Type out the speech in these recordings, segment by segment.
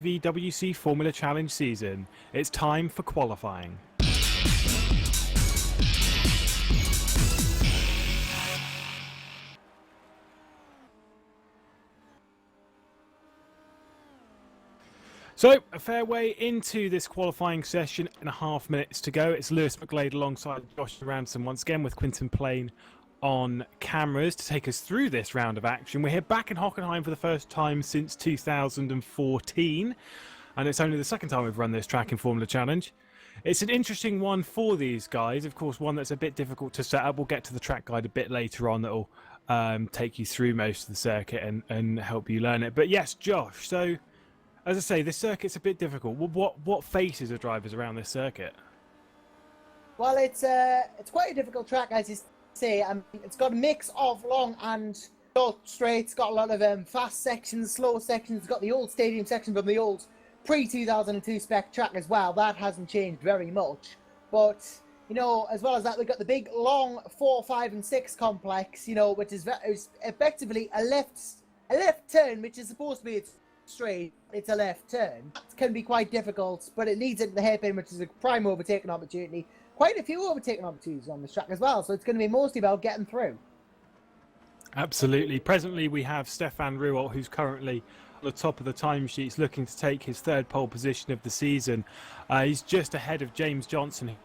GPVWC Formula Challenge season. It's time for qualifying. So, a fair way into this qualifying session, and a half minutes to go. It's Lewis McGlade alongside Josh Ransom once again with Quintin Plane on cameras to take us through this round of action. We're here back in Hockenheim for the first time since 2014, and it's only the second time we've run this track in Formula Challenge. It's an interesting one for these guys, of course, one that's a bit difficult to set up. We'll get to the track guide a bit later on that'll take you through most of the circuit and help you learn it. But yes, Josh, so as I say, this circuit's a bit difficult. What faces are drivers around this circuit? Well, it's quite a difficult track, as you say. It's got a mix of long and short straights. Got a lot of fast sections, slow sections. It's got the old stadium section from the old pre-2002 spec track as well. That hasn't changed very much. But, you know, as well as that, we've got the big, long 4, 5 and 6 complex, you know, which is effectively a left turn, which is supposed to be straight. It's a left turn. It can be quite difficult, but it leads into the hairpin, which is a prime overtaking opportunity. Quite a few overtaking opportunities on this track as well, so it's going to be mostly about getting through. Absolutely. Presently, we have Stefan Ruolt, who's currently on the top of the timesheets, looking to take his third pole position of the season. He's just ahead of James Johnson,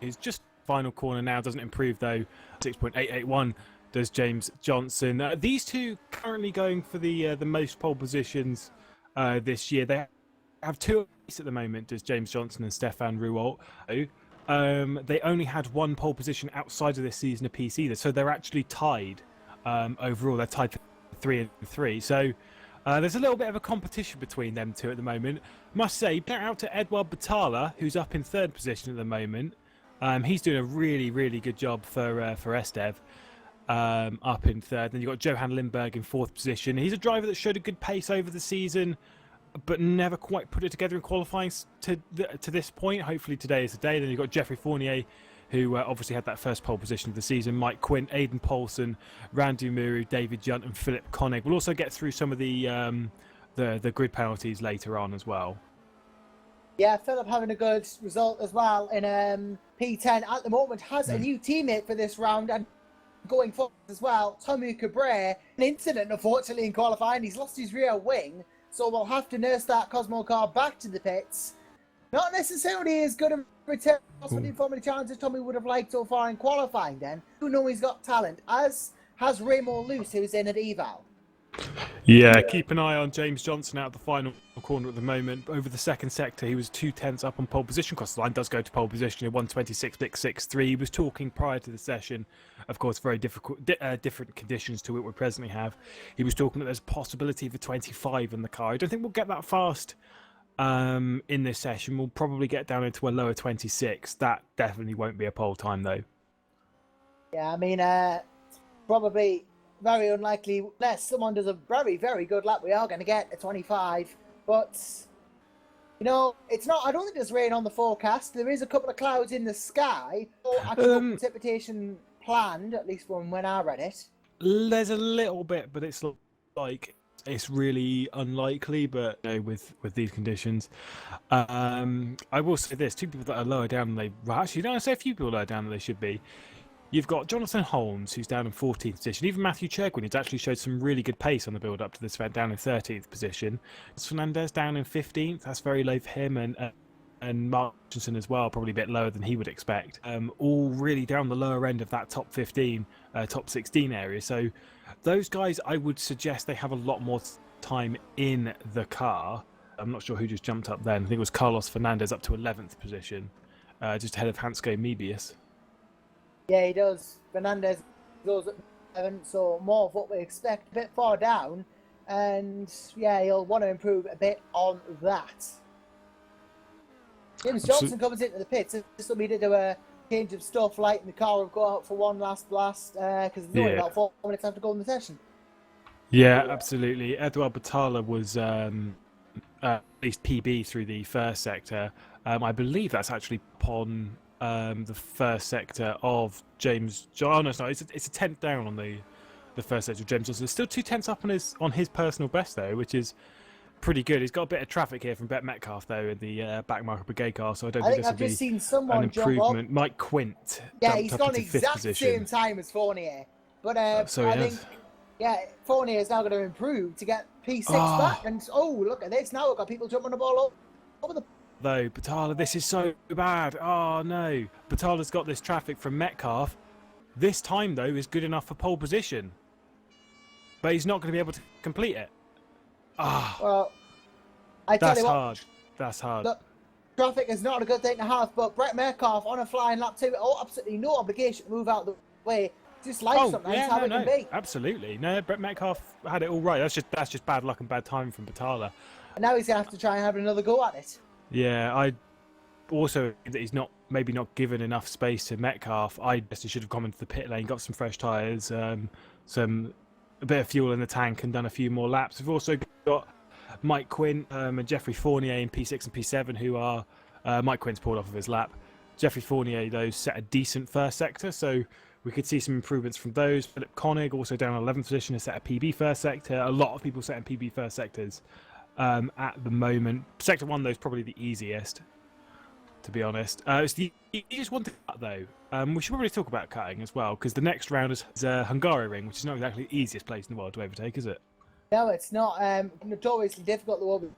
who's just final corner now. Doesn't improve though. 6.881 does James Johnson. These two currently going for the most pole positions this year. They have two at the moment, does James Johnson and Stefan Ruolt. They only had one pole position outside of this season apiece either, so they're actually tied overall. They're tied for 3 and 3. So there's a little bit of a competition between them two at the moment. Must say, shout out to Edouard Batalla, who's up in third position at the moment. He's doing a really, really good job for Estev. Up in third. Then you've got Johan Lindberg in fourth position. He's a driver that showed a good pace over the season, but never quite put it together in qualifying to this point. Hopefully today is the day. Then you've got Jeffrey Fournier, who obviously had that first pole position of the season. Mike Quint, Aidan Paulson, Randy Muru, David Junt and Philip Koenig. We'll also get through some of the grid penalties later on as well. Yeah, Philip having a good result as well in P10 at the moment. Has a new teammate for this round, and going forward as well, Tommy Cabrera. An incident, unfortunately, in qualifying. He's lost his rear wing, so we'll have to nurse that Cosmo car back to the pits. Not necessarily as good a return as the Formula Challenge as Tommy would have liked so far in qualifying then. You know he's got talent, as has Remo Luce, who's in at Eval. Yeah, keep an eye on James Johnson out of the final corner at the moment. Over the second sector, he was 2/10 up on pole position. Across the line does go to pole position in 1:26.663. He was talking prior to the session, of course, very different conditions to what we presently have. He was talking that there's a possibility for 25 in the car. I don't think we'll get that fast in this session. We'll probably get down into a lower 26. That definitely won't be a pole time, though. Yeah, I mean, probably very unlikely, unless someone does a very, very good lap, we are going to get a 25. But, you know, it's not, I don't think there's rain on the forecast. There is a couple of clouds in the sky. So actual precipitation planned, at least from when I read it. There's a little bit, but it's like, it's really unlikely, but you know, with these conditions. I will say this, two people that are lower down than they, well, actually, no, I say a few people lower down than they should be. You've got Jonathan Holmes, who's down in 14th position. Even Matthew Churgwin, who's actually showed some really good pace on the build-up to this event, down in 13th position. Fernandez down in 15th. That's very low for him. And Mark Hutchinson as well, probably a bit lower than he would expect. All really down the lower end of that top 15, top 16 area. So those guys, I would suggest they have a lot more time in the car. I'm not sure who just jumped up then. I think it was Carlos Fernandez up to 11th position, just ahead of Hansko Mebius. Yeah, he does. Fernandez goes at 7, so more of what we expect, a bit far down. And yeah, he'll want to improve a bit on that. James Johnson comes into the pits. This will be to do a change of stuff, lighten the car, and go out for one last blast, because there's only about 4 minutes left to go in the session. Yeah, absolutely. Edouard Batalla was at least PB through the first sector. I believe that's actually upon the first sector of James. Oh no, it's not. It's a 10th down on the first sector of James Johnson. It's still 2/10 up on his personal best though, which is pretty good. He's got a bit of traffic here from Brett Metcalf, though, in the back marker brigade car, so I don't I think think this I've will just be seen someone an jump up. improvement. Mike Quint Yeah, jumped he's up got the into fifth exact position. same time as Fournier. But So he I has. think, yeah, Fournier is now going to improve to get P6 Oh. back. And, oh, look at this. Now we've got people jumping the ball over the... Though, Batala, this is so bad. Oh, no. Batala's got this traffic from Metcalf. This time, though, is good enough for pole position. But he's not going to be able to complete it. Ah, Well, I tell that's you what, hard. That's hard. look, traffic is not a good thing to have, but Brett Metcalf on a flying lap 2, absolutely no obligation to move out of the way. Just life sometimes, how it can be. Absolutely. No, Brett Metcalf had it all right. That's just bad luck and bad timing from Batala. And now he's going to have to try and have another go at it. Yeah, I also think that he's maybe not given enough space to Metcalf. I guess he should have gone into the pit lane, got some fresh tyres, a bit of fuel in the tank, and done a few more laps. We've also got Mike Quint and Jeffrey Fournier in P6 and P7, who are Mike Quint's pulled off of his lap. Jeffrey Fournier, though, set a decent first sector, so we could see some improvements from those. Philip Koenig, also down in 11th position, has set a PB first sector. A lot of people setting PB first sectors at the moment. Sector 1, though, is probably the easiest, to be honest. It's the easiest one to cut, though. We should probably talk about cutting as well, because the next round is Hungaroring, which is not exactly the easiest place in the world to overtake, is it? No, it's not. Notoriously difficult to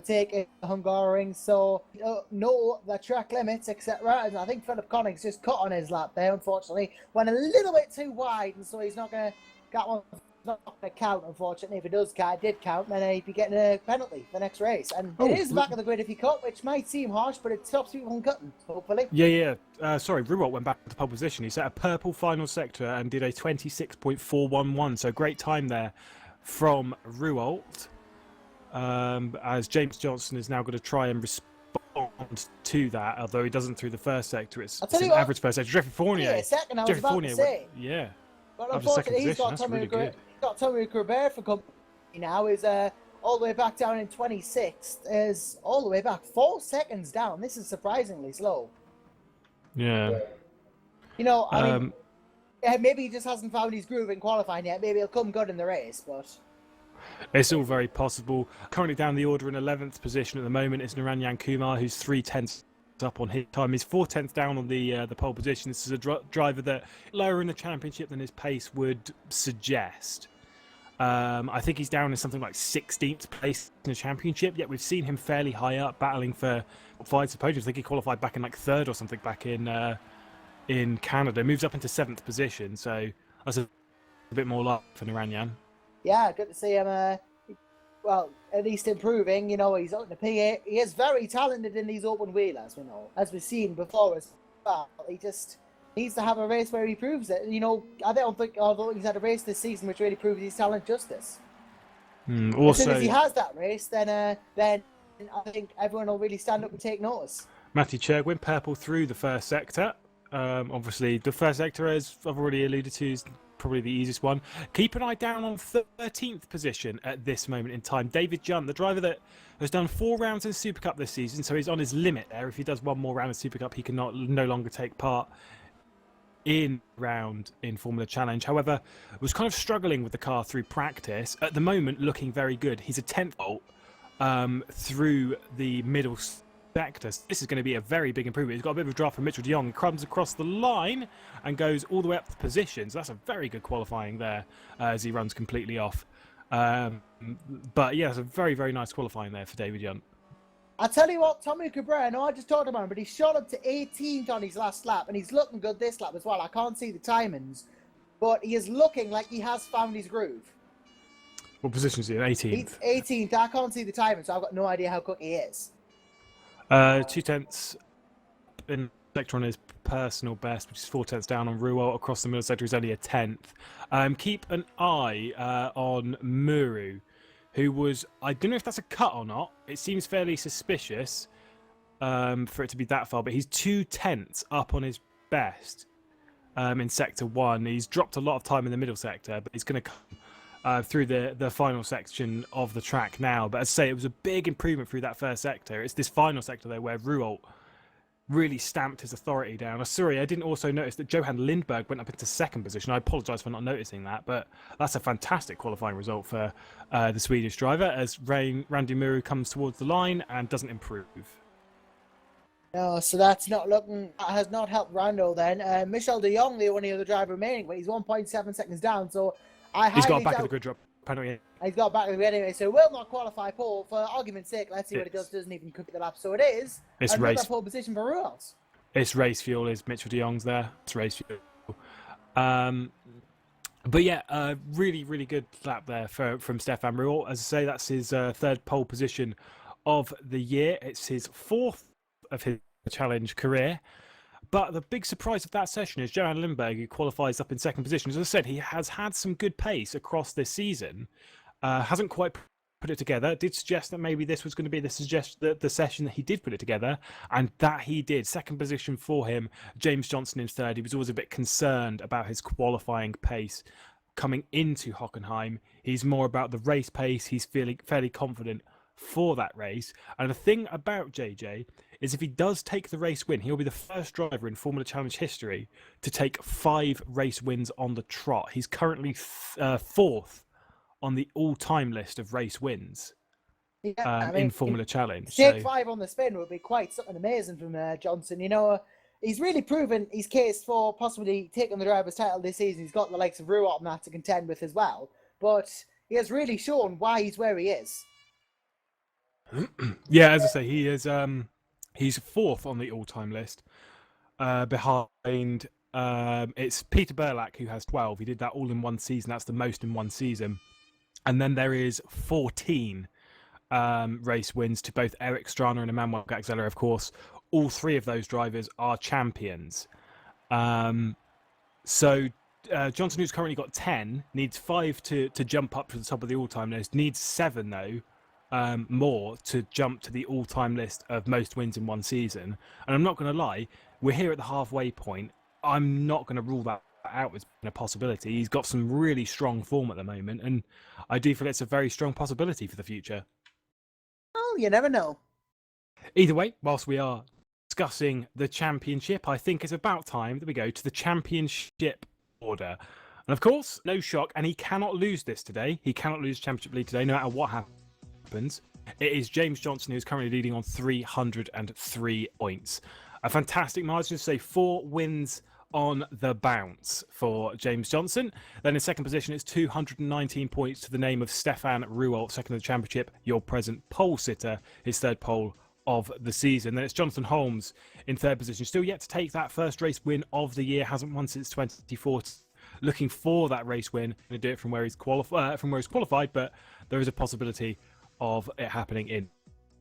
take in Hungaroring, so know the track limits, etc. And I think Philip Conning's just cut on his lap there, unfortunately. Went a little bit too wide, and so he's not going to get one. Not going to count, unfortunately. If it did count, then he'd be getting a penalty the next race. And it is the back of the grid if you cut, which might seem harsh, but it stops people from cutting, hopefully. Yeah. Sorry, Ruwalt went back to pole position. He set a purple final sector and did a 26.411. So great time there from Ruwalt. As James Johnson is now going to try and respond to that, although he doesn't through the first sector. It's an average first sector. Jeffrey Fournier. Yeah, second, I was about to say. But unfortunately, he's got Tommy Grubert for company now. Is all the way back down in 26th. Is all the way back 4 seconds down. This is surprisingly slow. Yeah. You know, I mean, maybe he just hasn't found his groove in qualifying yet. Maybe he'll come good in the race, but it's all very possible. Currently down the order in 11th position at the moment is Naranjan Kumar, who's 3/10 up on his time. He's 4/10 down on the pole position. This is a driver that lower in the championship than his pace would suggest. I think he's down in something like 16th place in the championship, yet we've seen him fairly high up, battling for five podiums. I think he qualified back in like 3rd or something back in Canada. Moves up into 7th position, so that's a bit more luck for Naranjan. Yeah, good to see him. Well, at least improving. You know, he's out in the P8. He is very talented in these open wheelers, you know, as we've seen before as well. He just needs to have a race where he proves it. You know, I don't think, although he's had a race this season which really proves his talent justice. Also, as soon as he has that race, then I think everyone will really stand up and take notice. Matthew Churgwin, purple through the first sector. Obviously, the first sector, as I've already alluded to, is probably the easiest one. Keep an eye down on 13th position at this moment in time. David Junt, the driver that has done 4 rounds in Super Cup this season, so he's on his limit there. If he does one more round in Super Cup, he can no longer take part in round in Formula Challenge. However, was kind of struggling with the car through practice. At the moment, looking very good. He's a 10th volt through the middle sector. This is going to be a very big improvement. He's got a bit of a draft from Mitchell de Jong. He comes across the line and goes all the way up to positions. That's a very good qualifying there as he runs completely off. But yeah, it's a very, very nice qualifying there for David Junt. I tell you what, Tommy Cabrera, I know I just talked about him, but he shot up to 18th on his last lap, and he's looking good this lap as well. I can't see the timings, but he is looking like he has found his groove. What position is he in? 18th? He's 18th. I can't see the timing, so I've got no idea how quick he is. 2/10 in sector on his personal best, which is 4/10 down on Ruwalt. Across the middle sector is only a 10th. Keep an eye on Muru, who was, I don't know if that's a cut or not. It seems fairly suspicious for it to be that far, but he's 2/10 up on his best in sector 1. He's dropped a lot of time in the middle sector, but he's going to come through the final section of the track now. But as I say, it was a big improvement through that first sector. It's this final sector, though, where Ruwalt really stamped his authority down. Sorry, I didn't also notice that Johan Lindberg went up into second position. I apologise for not noticing that, but that's a fantastic qualifying result for the Swedish driver as Randy Muru comes towards the line and doesn't improve. No, so that has not helped Rando then. Michel de Jong, the only other driver remaining, but he's 1.7 seconds down, so He's got back of the grid drop penalty. He's got back of the grid anyway, so will not qualify pole. For argument's sake, let's see what it does. Doesn't even cook the lap, so it's another race pole position for Ruels. It's race fuel, is Mitchell de Jong's there. It's race fuel. But yeah, really, really good lap there from Stefan Ruel. As I say, that's his third pole position of the year. It's his fourth of his challenge career. But the big surprise of that session is Johan Lindberg, who qualifies up in second position. As I said, he has had some good pace across this season. Hasn't quite put it together. Did suggest that maybe this was going to be the session that he did put it together, and that he did. Second position for him. James Johnson in third. He was always a bit concerned about his qualifying pace coming into Hockenheim. He's more about the race pace. He's feeling fairly confident for that race. And the thing about JJ is if he does take the race win, he'll be the first driver in Formula Challenge history to take 5 race wins on the trot. He's currently fourth on the all-time list of race wins in Formula Challenge. Take 5 on the spin would be quite something amazing from Johnson. You know, he's really proven his case for possibly taking the driver's title this season. He's got the likes of Ruot and that to contend with as well. But he has really shown why he's where he is. Yeah, as I say, he is. He's fourth on the all-time list. Behind, it's Peter Burlack who has 12. He did that all in one season. That's the most in one season. And then there is 14 race wins to both Eric Strana and Emmanuel Gaxella, of course. All 3 of those drivers are champions. So Johnson, who's currently got 10, needs 5 to jump up to the top of the all-time list. Needs 7, though, more to jump to the all-time list of most wins in one season. And I'm not going to lie, we're here at the halfway point. I'm not going to rule that out as a possibility. He's got some really strong form at the moment, and I do feel it's a very strong possibility for the future. Oh, you never know. Either way, whilst we are discussing the championship, I think it's about time that we go to the championship order. And of course, no shock, and he cannot lose this today. He cannot lose Championship League today, no matter what happens. It is James Johnson who's currently leading on 303 points. A fantastic margin, say 4 wins on the bounce for James Johnson. Then in second position, it's 219 points to the name of Stefan Ruel, second of the championship, your present pole sitter, his third pole of the season. Then it's Jonathan Holmes in third position, still yet to take that first race win of the year, hasn't won since 2014. Looking for that race win, going to do it from where he's qualified, but there is a possibility of it happening in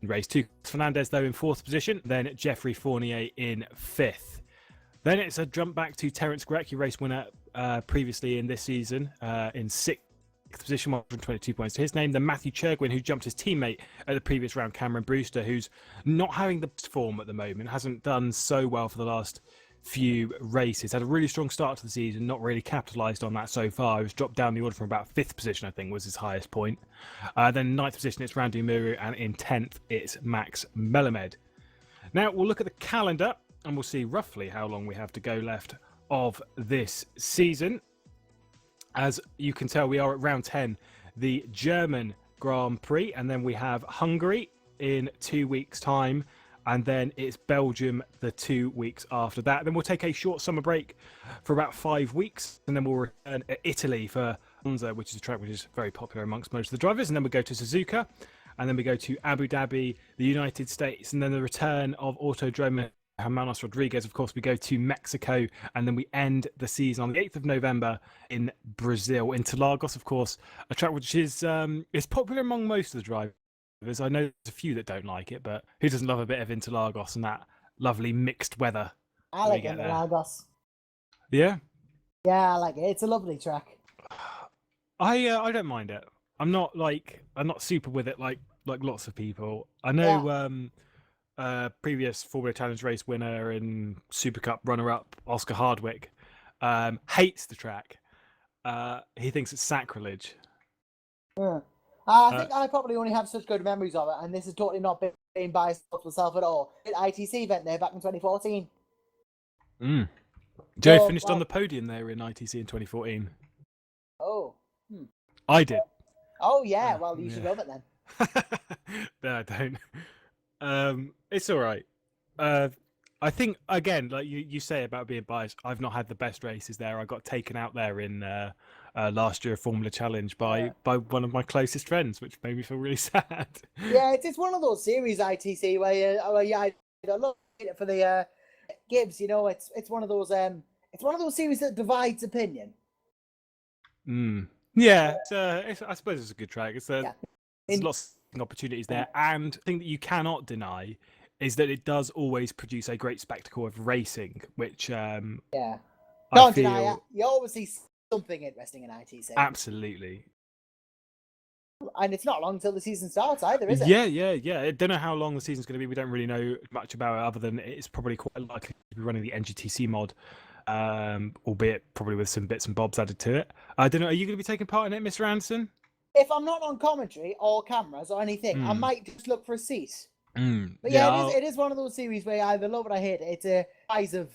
race 2. Fernandez, though, in fourth position. Then Jeffrey Fournier in fifth. Then it's a jump back to Terence Grecki, race winner previously in this season, in sixth position, 122 points to his name. Then Matthew Churgwin, who jumped his teammate at the previous round, Cameron Brewster, who's not having the best form at the moment, hasn't done so well for the last few races. Had a really strong start to the season, not really capitalised on that so far. He was dropped down the order from about 5th position, I think, was his highest point. Then 9th position, it's Randy Muru, and in 10th, it's Max Melamed. Now, we'll look at the calendar, and we'll see roughly how long we have to go left of this season. As you can tell, we are at round 10, the German Grand Prix, and then we have Hungary in 2 weeks' time, and then it's Belgium the 2 weeks after that. Then we'll take a short summer break for about 5 weeks, and then we'll return to Italy for Monza, which is a track which is very popular amongst most of the drivers, and then we go to Suzuka, and then we go to Abu Dhabi, the United States, and then the return of Autodromo Hermanos Rodriguez. Of course, we go to Mexico, and then we end the season on the 8th of November in Brazil, Interlagos, of course, a track which is popular among most of the drivers. I know there's a few that don't like it, but who doesn't love a bit of Interlagos and that lovely mixed weather? I like Interlagos. Yeah? Yeah, I like it. It's a lovely track. I don't mind it. I'm not super with it like lots of people. I know previous Formula Challenge race winner and Super Cup runner-up Oscar Hardwick hates the track. He thinks it's sacrilege. I think I probably only have such good memories of it, and this is totally not being biased towards myself at all. At ITC event there back in 2014. Joe finished on the podium there in ITC in 2014. Oh. I did. Oh yeah, well you should love it then. No, I don't. It's all right. I think again, like you say about being biased, I've not had the best races there. I got taken out there in last year Formula Challenge by one of my closest friends, which made me feel really sad. Yeah, it's one of those series ITC where you either love it for the Gibbs, you know, it's one of those series that divides opinion. Yeah, I suppose it's a good track. There's lots of opportunities there, and the thing that you cannot deny is that it does always produce a great spectacle of racing, which Can't I deny it. feel You always see something interesting in ITC. absolutely. And it's not long until the season starts either, is it? Yeah. I don't know how long the season's going to be. We don't really know much about it, other than it's probably quite likely to be running the NGTC mod, albeit probably with some bits and bobs added to it. I don't know. Are you going to be taking part in it, Mr. Anderson? If I'm not on commentary or cameras or anything, I might just look for a seat. But yeah, it is one of those series where you either love it or hate it. It's a divisive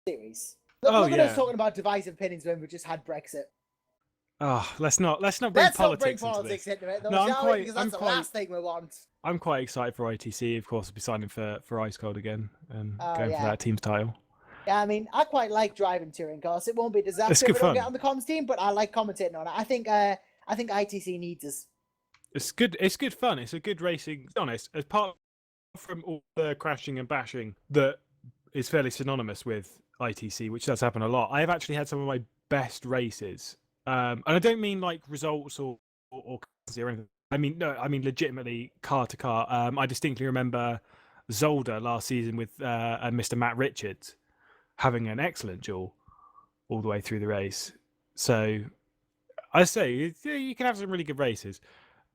series. Look at us talking about divisive opinions when we just had Brexit. Oh, let's not bring politics into it, though, no, because that's the last thing we want. I'm quite excited for ITC. Of course, I'll be signing for Ice Cold again and going for that team's title. Yeah, I mean, I quite like driving touring cars. It won't be a disaster if we don't get on the comms team, but I like commentating on it. I think ITC needs us. It's good. It's good fun. It's a good racing. To be honest, apart from all the crashing and bashing that is fairly synonymous with ITC, which does happen a lot, I have actually had some of my best races. And I don't mean like results or anything. I mean legitimately car to car. I distinctly remember Zolder last season with Mr. Matt Richards having an excellent duel all the way through the race. So I say you can have some really good races,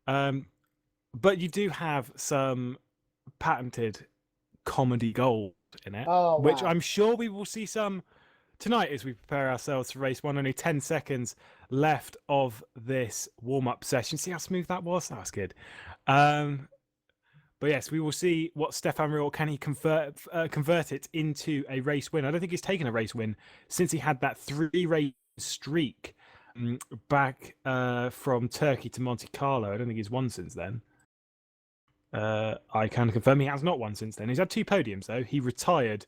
but you do have some patented comedy gold in it, which I'm sure we will see some tonight as we prepare ourselves for race one. Only 10 seconds left of this warm-up session. See how smooth that was? That was good. But yes, we will see what Stefan Riol can he convert it into a race win. I don't think he's taken a race win since he had that 3-race streak back from Turkey to Monte Carlo. I don't think he's won since then. I can confirm he has not won since then. He's had 2 podiums though. He retired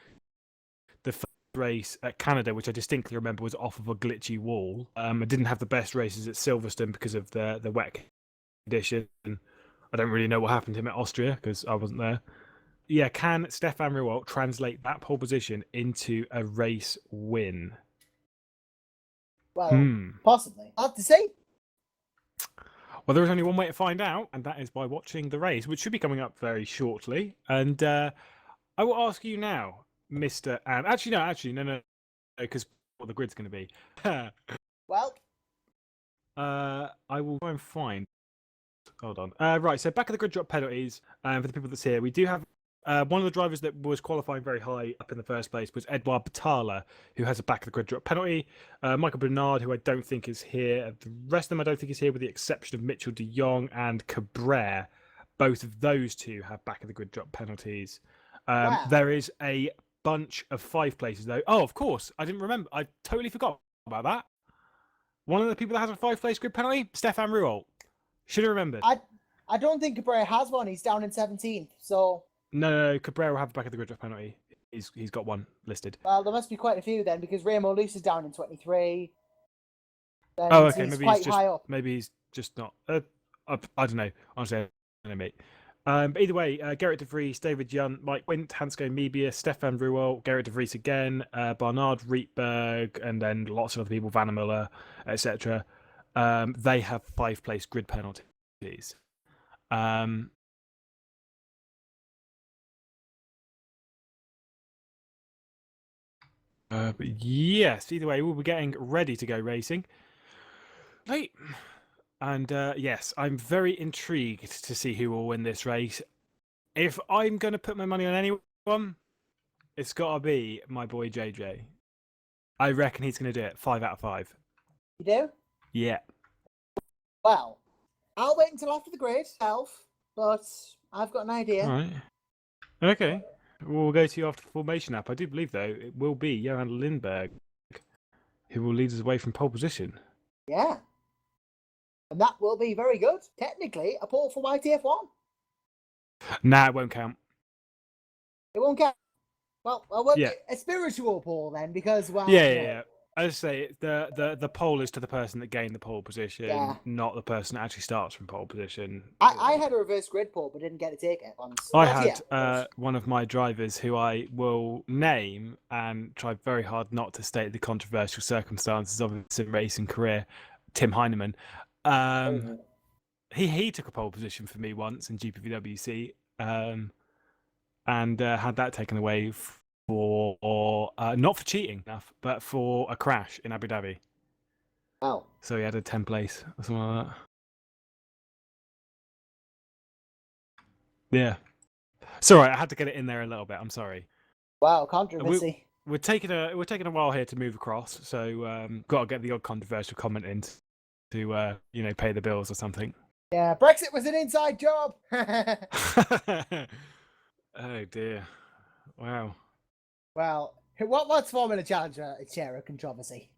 the first race at Canada, which I distinctly remember was off of a glitchy wall. I didn't have the best races at Silverstone because of the wet condition. I don't really know what happened to him at Austria because I wasn't there. Yeah, can Stefan Riol translate that pole position into a race win? Well, possibly. Hard to say. Well, there is only one way to find out, and that is by watching the race, which should be coming up very shortly. And I will ask you now, Mr. And no, because what the grid's going to be. Well, I will go and find. Hold on. Right, so back at the grid drop penalties, for the people that's here, we do have one of the drivers that was qualifying very high up in the first place was Edouard Batala, who has a back of the grid drop penalty. Michael Bernard, who I don't think is here. The rest of them I don't think is here, with the exception of Mitchell de Jong and Cabrera. Both of those two have back of the grid drop penalties. There is a bunch of 5 places though. Oh, of course, I didn't remember. I totally forgot about that. One of the people that has a 5-place grid penalty, Stefan Riol. Should have remembered. I don't think Cabrera has one. He's down in 17th, so... No, Cabrera will have the back of the grid drop penalty. He's got one listed. Well, there must be quite a few then, because Remo Luce is down in 23. Oh, okay. Maybe he's just not... I don't know. Honestly, I don't know, mate. But either way, Gerrit de Vries, David Junt, Mike Wint, Hansko Mebius, Stefan Riol, Gerrit de Vries again, Barnard Rietberg, and then lots of other people, Vanna Muller, etc. They have 5-place grid penalties. But yes, either way, we'll be getting ready to go racing. Right. And yes, I'm very intrigued to see who will win this race. If I'm going to put my money on anyone, it's got to be my boy JJ. I reckon he's going to do it 5 out of 5. You do? Yeah. Well, I'll wait until after the grid, but I've got an All idea. right. Okay. We'll go to you after the formation app. I do believe, though, it will be Johan Lindberg who will lead us away from pole position. Yeah. And that will be very good. Technically, a pole for YTF1. Nah, it won't count. It won't count. Well, Yeah. a spiritual pole then, because, well, Yeah. As I say, the pole is to the person that gained the pole position, Yeah. not the person that actually starts from pole position. I had a reverse grid pole, but didn't get to take it once. I Well, had yeah, one of my drivers who I will name and try very hard not to state the controversial circumstances of his racing career, Tim Heineman. He took a pole position for me once in GPVWC, and had that taken away for not for cheating enough, but for a crash in Abu Dhabi. Oh. So he had a 10th place or something like that. Yeah. Sorry, I had to get it in there a little bit. I'm sorry. Wow, controversy. We're taking a while here to move across, so got to get the odd controversial comment in to pay the bills or something. Yeah, Brexit was an inside job. Oh dear! Wow. Well, what's Formula Challenger share of controversy?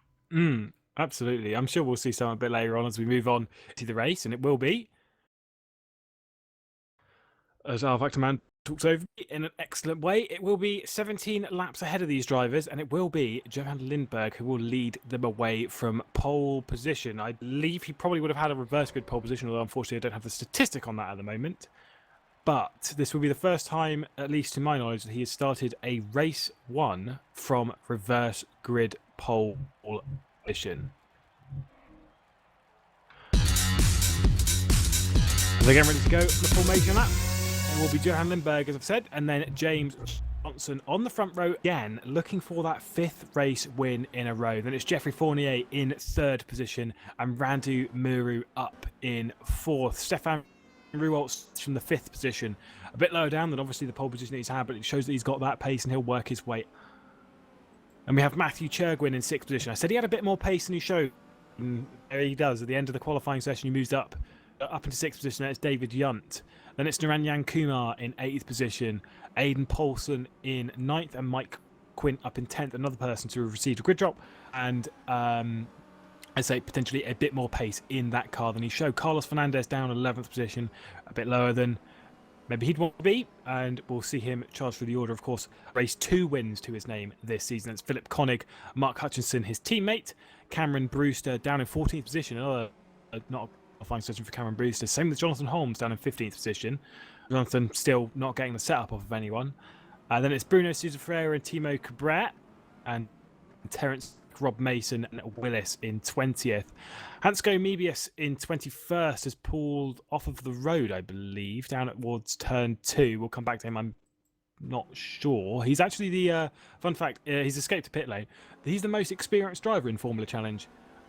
Absolutely. I'm sure we'll see some a bit later on as we move on to the race, and it will be, as our Factor Man talks over in an excellent way, it will be 17 laps ahead of these drivers, and it will be Johan Lindberg who will lead them away from pole position. I believe he probably would have had a reverse grid pole position, although unfortunately I don't have the statistic on that at the moment. But this will be the first time, at least to my knowledge, that he has started a race 1 from reverse grid pole position. They're getting ready to go. The formation lap. It will be Johan Lindberg, as I've said, and then James Johnson on the front row again, looking for that 5th race win in a row. Then it's Jeffrey Fournier in 3rd position and Randu Muru up in 4th. Stefan Ruwaltz from the 5th position, a bit lower down than obviously the pole position he's had, but it shows that he's got that pace and he'll work his way. And we have Matthew Churgwin in 6th position. I said he had a bit more pace than he showed. And there he does. At the end of the qualifying session, he moves up into 6th position. That's David Yunt. Then it's Naranjan Kumar in 8th position, Aidan Paulson in 9th, and Mike Quint up in 10th, another person to have received a grid drop. And I'd say potentially a bit more pace in that car than he showed. Carlos Fernandez down 11th position, a bit lower than maybe he'd want to be, and we'll see him charged through the order. Of course, race 2 wins to his name this season. It's Philip Koenig, Mark Hutchinson, his teammate, Cameron Brewster down in 14th position, another not a fine position for Cameron Brewster. Same with Jonathan Holmes down in 15th position. Jonathan still not getting the setup off of anyone. Then it's Bruno Sousa Ferreira and Timo Cabret, and Terence Rob Mason and Willis in 20th. Hansko Mebius in 21st has pulled off of the road, I believe, down towards turn 2. We'll come back to him. I'm not sure. He's actually the fun fact. He's escaped to pit lane. He's the most experienced driver in Formula Challenge.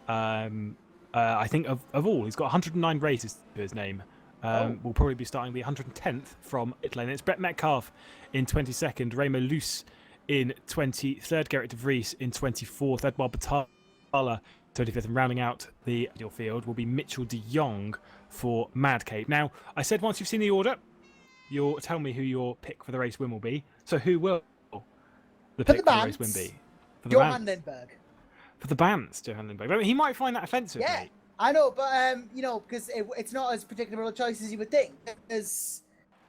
I think of all. He's got 109 races to his name. We'll probably be starting the 110th from pit lane. It's Brett Metcalf in 22nd, Remo Luce in 23rd, Gerrit de Vries in 24th, Edouard Batala 25th, and rounding out the ideal field will be Mitchell de Jong for Madcade. Now, I said once you've seen the order, you'll tell me who your pick for the race win will be. So who will the pick for the race win be? For the Johan Lindberg. For the Bants, Johan Lindberg. I mean, he might find that offensive, yeah, mate. I know, but, because it's not as predictable a choice as you would think. Because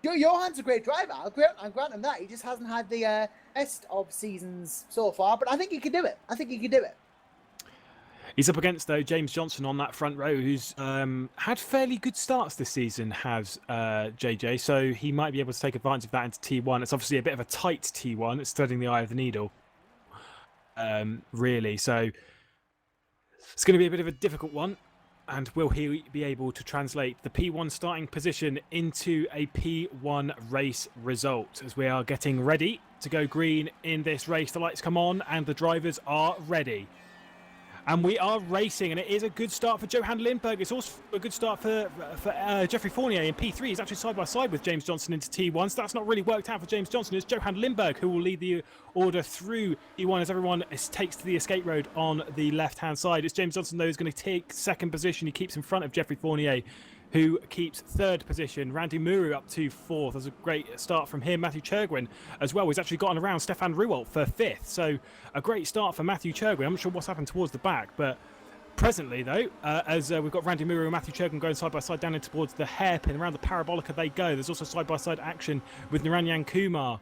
Johan's a great driver. I'll grant him that. He just hasn't had the best of seasons so far, but I think he could do it. He's up against, though, James Johnson on that front row, who's had fairly good starts this season, has JJ, so he might be able to take advantage of that into T1. It's obviously a bit of a tight T1. It's threading the eye of the needle, really. So it's going to be a bit of a difficult one. And will he be able to translate the P1 starting position into a P1 race result? As we are getting ready to go green in this race, the lights come on and the drivers are ready. And we are racing, and it is a good start for Johan Lindberg. It's also a good start for Jeffrey Fournier in P3. He's actually side by side with James Johnson into T1, so that's not really worked out for James Johnson. It's Johan Lindberg who will lead the order through T1 as everyone takes to the escape road on the left-hand side. It's James Johnson, though, who's going to take 2nd position. He keeps in front of Jeffrey Fournier, who keeps third position. Randy Muru up to fourth. That's a great start from him. Matthew Chergwin as well. He's actually gotten around Stefan Ruwalt for fifth. So a great start for Matthew Chergwin. I'm not sure what's happened towards the back, but presently, though, as we've got Randy Muru and Matthew Chergwin going side by side down in towards the hairpin, around the parabolica they go. There's also side by side action with Naranyan Kumar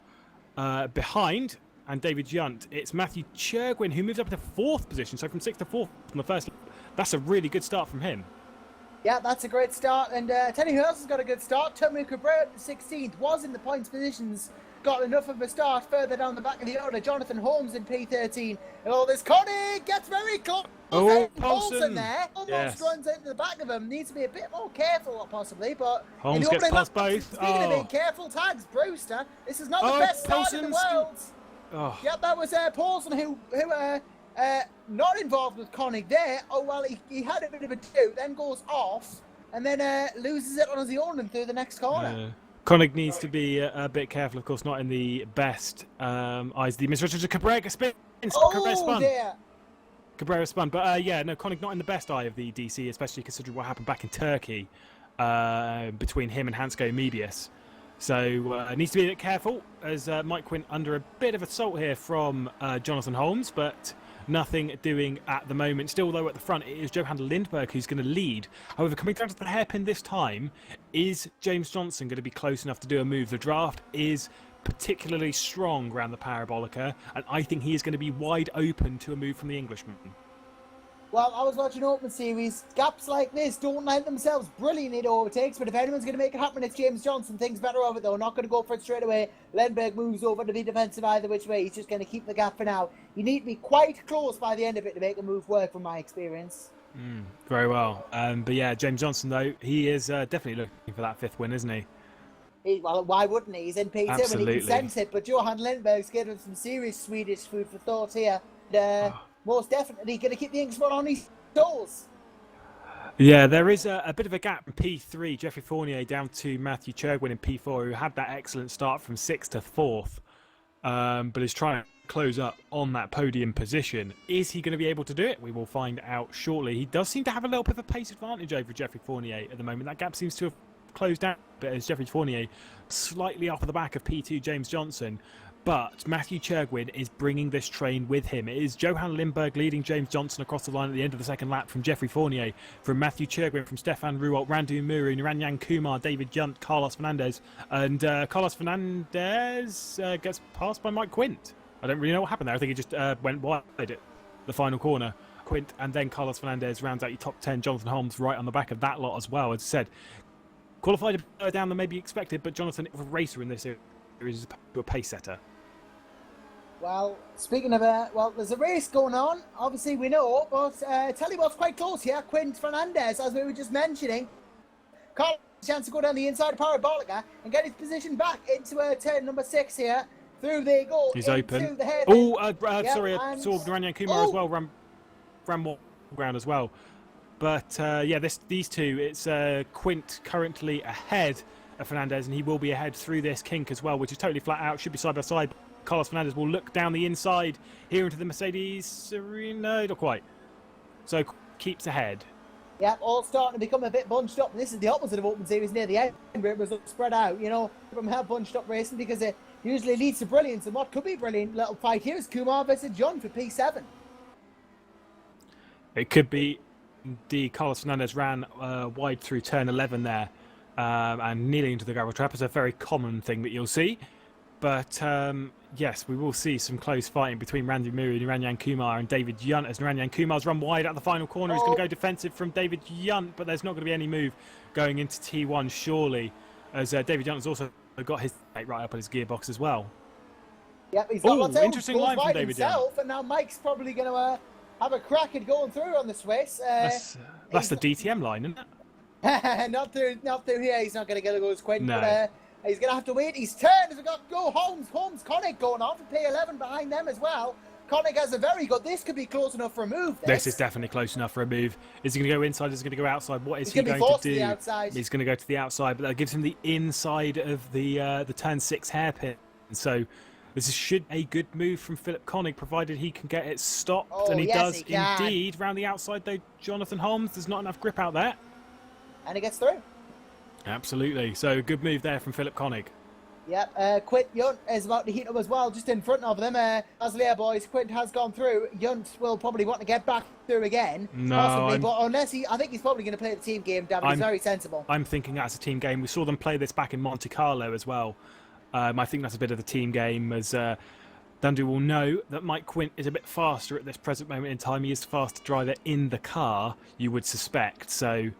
behind, and David Yunt. It's Matthew Chergwin who moves up to fourth position, so from sixth to fourth on the first. That's a really good start from him. Yeah, that's a great start. And tell you who else has got a good start. Tomo Cabrera, 16th, was in the points positions. Got enough of a start further down the back of the order. Jonathan Holmes in P13. And all this, Connie gets very close. Oh, Paulson there. Almost runs into the back of him. Needs to be a bit more careful, possibly. But Holmes gets past both. Speaking of being careful, tags Brewster. This is not the best start in the world. Oh. Yep, that was Paulson who not involved with Koenig there. Oh, well, he had a bit of a do, then goes off, and then loses it on his own and through the next corner. Koenig needs to be a bit careful, of course, not in the best eyes. The Mr. Cabrera spins. Cabrera spun. Dear. Cabrera spun. But yeah, no, Koenig not in the best eye of the DC, especially considering what happened back in Turkey between him and Hansko Mebius. So needs to be a bit careful as Mike Quint under a bit of assault here from Jonathan Holmes, but nothing doing at the moment. Still, though, at the front, it is Johan Lindberg who's going to lead. However, coming down to the hairpin this time, is James Johnson going to be close enough to do a move? The draft is particularly strong around the parabolica, and I think he is going to be wide open to a move from the Englishman. Well, I was watching Open Series. Gaps like this don't lend themselves brilliantly to overtakes, but if anyone's going to make it happen, it's James Johnson. Things better of it, though. Not going to go for it straight away. Lindberg moves over to be defensive either which way. He's just going to keep the gap for now. You need to be quite close by the end of it to make a move work, from my experience. Very well. But yeah, James Johnson, though, he is definitely looking for that fifth win, isn't he? Well, why wouldn't he? He's in P2 Absolutely. and he can sense it, but Johan Lindberg's giving some serious Swedish food for thought here. And, most definitely going to keep the Englishman on his toes. Yeah, there is a bit of a gap in P3. Jeffrey Fournier down to Matthew Chergwin in P4, who had that excellent start from 6th to 4th, but is trying to close up on that podium position. Is he going to be able to do it? We will find out shortly. He does seem to have a little bit of a pace advantage over Jeffrey Fournier at the moment. That gap seems to have closed down a bit as Jeffrey Fournier slightly off of the back of P2 James Johnson. But Matthew Chergwin is bringing this train with him. It is Johan Lindberg leading James Johnson across the line at the end of the second lap from Jeffrey Fournier, from Matthew Chergwin, from Stefan Ruwalt, Randu Muru, Naranyan Kumar, David Yunt, Carlos Fernandez. And Carlos Fernandez gets passed by Mike Quint. I don't really know what happened there. I think he just went wide at the final corner. Quint and then Carlos Fernandez rounds out your top 10. Jonathan Holmes right on the back of that lot as well. As I said, qualified a bit lower down than maybe expected, but Jonathan is a racer in this series, is a pace setter. Well, speaking of there's a race going on, obviously we know, but tell you what's quite close here, Quint Fernandez, as we were just mentioning. Carl has a chance to go down the inside of Parabolica and get his position back into turn number 6 here. Through they go. He's open. Sorry, I saw Naranyan Kumar as well, ran ground as well. But yeah, these two, it's Quint currently ahead of Fernandez, and he will be ahead through this kink as well, which is totally flat out, should be side by side. Carlos Fernandez will look down the inside here into the Mercedes. No, not quite. So keeps ahead. Yeah, all starting to become a bit bunched up. And this is the opposite of Open Series near the end, where it was spread out. You know, from how bunched up racing, because it usually leads to brilliance. And what could be a brilliant little fight here is Kumar versus John for P7. It could be. The Carlos Fernandez ran wide through turn 11 there, and nearly into the gravel trap. Is a very common thing that you'll see. But yes, we will see some close fighting between Randy Muru, Naranyan Kumar and David Yunt, as Naranyan Kumar's run wide at the final corner. He's going to go defensive from David Yunt, but there's not going to be any move going into T1 surely, as David Yunt has also got his right up on his gearbox as well. Yep, he's got lots of interesting line from David Yunt. And now Mike's probably going to have a crack at going through on the Swiss. That's the DTM line, isn't it? not through here. He's not going to get a go as Quint. No. But, he's going to have to wait his turn as we got go. Holmes, Koenig going on for P11 behind them as well. Koenig has a very good. This could be close enough for a move. This is definitely close enough for a move. Is he going to go inside? Is he going to go outside? What is he going to do? The outside. He's going to go to the outside, but that gives him the inside of the turn 6 hairpin. So this should a good move from Philip Koenig, provided he can get it stopped, and he does indeed. Round the outside though, Jonathan Holmes. There's not enough grip out there, and he gets through. Absolutely. So good move there from Philip Koenig. Yep, Quint Yunt is about to heat up as well, just in front of them. As Leah boys, Quint has gone through. Yunt will probably want to get back through again, possibly, but unless I think he's probably going to play the team game, David. He's very sensible. I'm thinking that's a team game. We saw them play this back in Monte Carlo as well. I think that's a bit of the team game, as Dandu will know that Mike Quint is a bit faster at this present moment in time. He is the faster driver in the car, you would suspect. So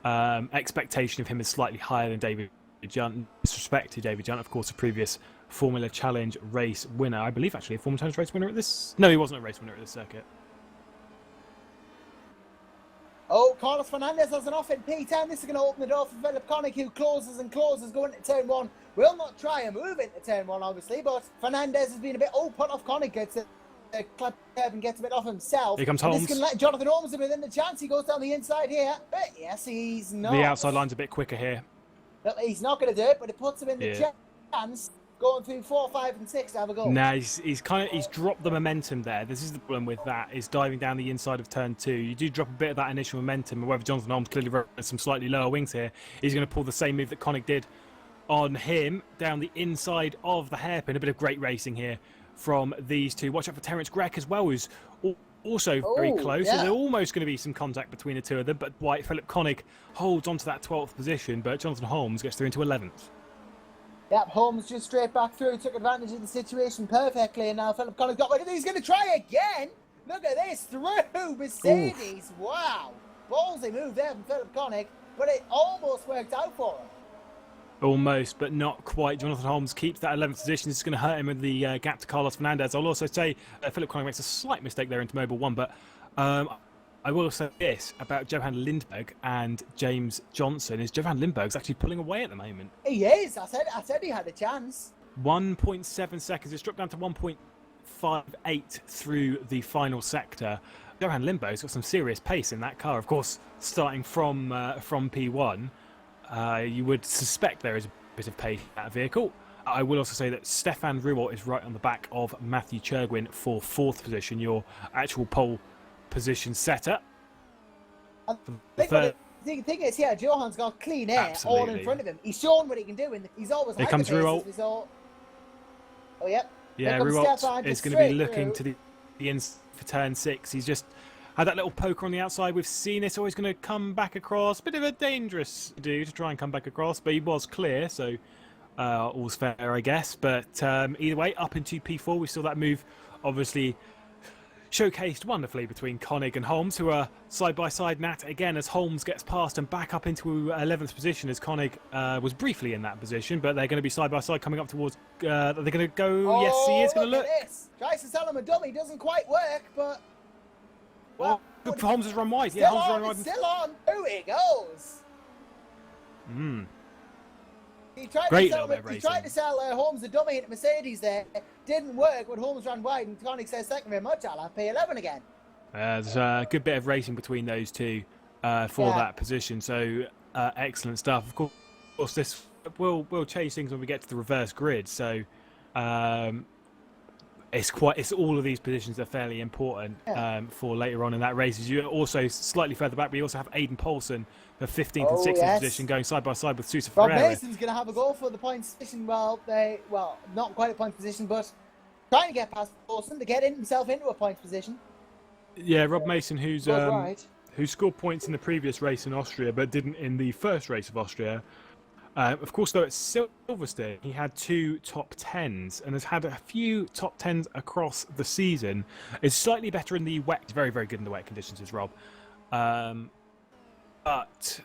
expectation of him is slightly higher than David Junt. Disrespect to David Junt, of course, a previous Formula Challenge race winner. I believe actually a Formula Challenge race winner at this. No, he wasn't a race winner at this circuit. Oh, Carlos Fernandez has an off in P10. This is going to open the door for Philip Koenig, who closes and closes going into turn 1. Will not try and move into turn 1, obviously, but Fernandez has been a bit put off. Koenig gets a club curve and gets a bit off himself. Here comes Holmes. This is going to let Jonathan Holmes in within the chance. He goes down the inside here. But yes, he's not. The outside line's a bit quicker here. He's not going to do it, but it puts him in the chance, going through 4, 5, and 6 to have a go. Nah, he's dropped the momentum there. This is the problem with that, is diving down the inside of turn 2. You do drop a bit of that initial momentum. However, Jonathan Holmes clearly runs some slightly lower wings here. He's going to pull the same move that Koenig did on him down the inside of the hairpin. A bit of great racing here from these two. Watch out for Terence Greck as well, who's also very close. Yeah. So there's almost going to be some contact between the two of them. But Philip Koenig holds onto that 12th position, but Jonathan Holmes gets through into 11th. Yep, Holmes just straight back through, took advantage of the situation perfectly, and now Philip Koenig got rid of it. He's going to try again. Look at this, through Mercedes. Oof. Wow. Ballsy move there from Philip Koenig, but it almost worked out for him. Almost, but not quite. Jonathan Holmes keeps that 11th position. This is going to hurt him with the gap to Carlos Fernandez. I'll also say Philip Koenig makes a slight mistake there into Mobile 1, but I will say this about Johan Lindberg and James Johnson, is Johan Lindberg's actually pulling away at the moment. He is. I said he had a chance. 1.7 seconds. It's dropped down to 1.58 through the final sector. Johan Lindberg's got some serious pace in that car. Of course, starting from P1, you would suspect there is a bit of pace in that vehicle. I will also say that Stefan Ruol is right on the back of Matthew Churgwin for 4th position, your actual pole position setter. The thing is, yeah, Johan's got clean air all in front of him. He's shown what he can do, and he's always Here comes Ruol. Oh, yep. Yeah, Ruol is going to be looking to the end for turn 6. He's just had that little poker on the outside. We've seen it. Always going to come back across. Bit of a dangerous do to try and come back across, but he was clear, so all's fair, I guess. But either way, up into P4, we saw that move, obviously showcased wonderfully between Koenig and Holmes, who are side by side. Nat again as Holmes gets past and back up into 11th position, as Koenig was briefly in that position, but they're going to be side by side coming up towards. They're going to go. Oh, yes, he is going to look. Tries to sell him a dummy, doesn't quite work, but. Well, Holmes has run wide. Yeah, Holmes has run wide. Still on. Oh, he goes. He tried to sell Holmes a dummy into Mercedes there. Didn't work when Holmes ran wide, and Koenig says, "Thank you very much, I'll have P11 again." There's a good bit of racing between those two for that position. So excellent stuff. Of course, this will change things when we get to the reverse grid. So it's all of these positions are fairly important for later on in that race. As you also slightly further back, we also have Aidan Poulsen, the 15th and 16th position, going side by side with Sousa Ferreira. Rob Mason's going to have a go for the points position. Well, not quite a points position, but trying to get past Poulsen to get himself into a points position. Yeah, Rob Mason, who scored points in the previous race in Austria, but didn't in the first race of Austria. Of course, though, at Silverstone, he had 2 top 10s and has had a few top 10s across the season. Is slightly better in the wet. He's very, very good in the wet conditions, is Rob. But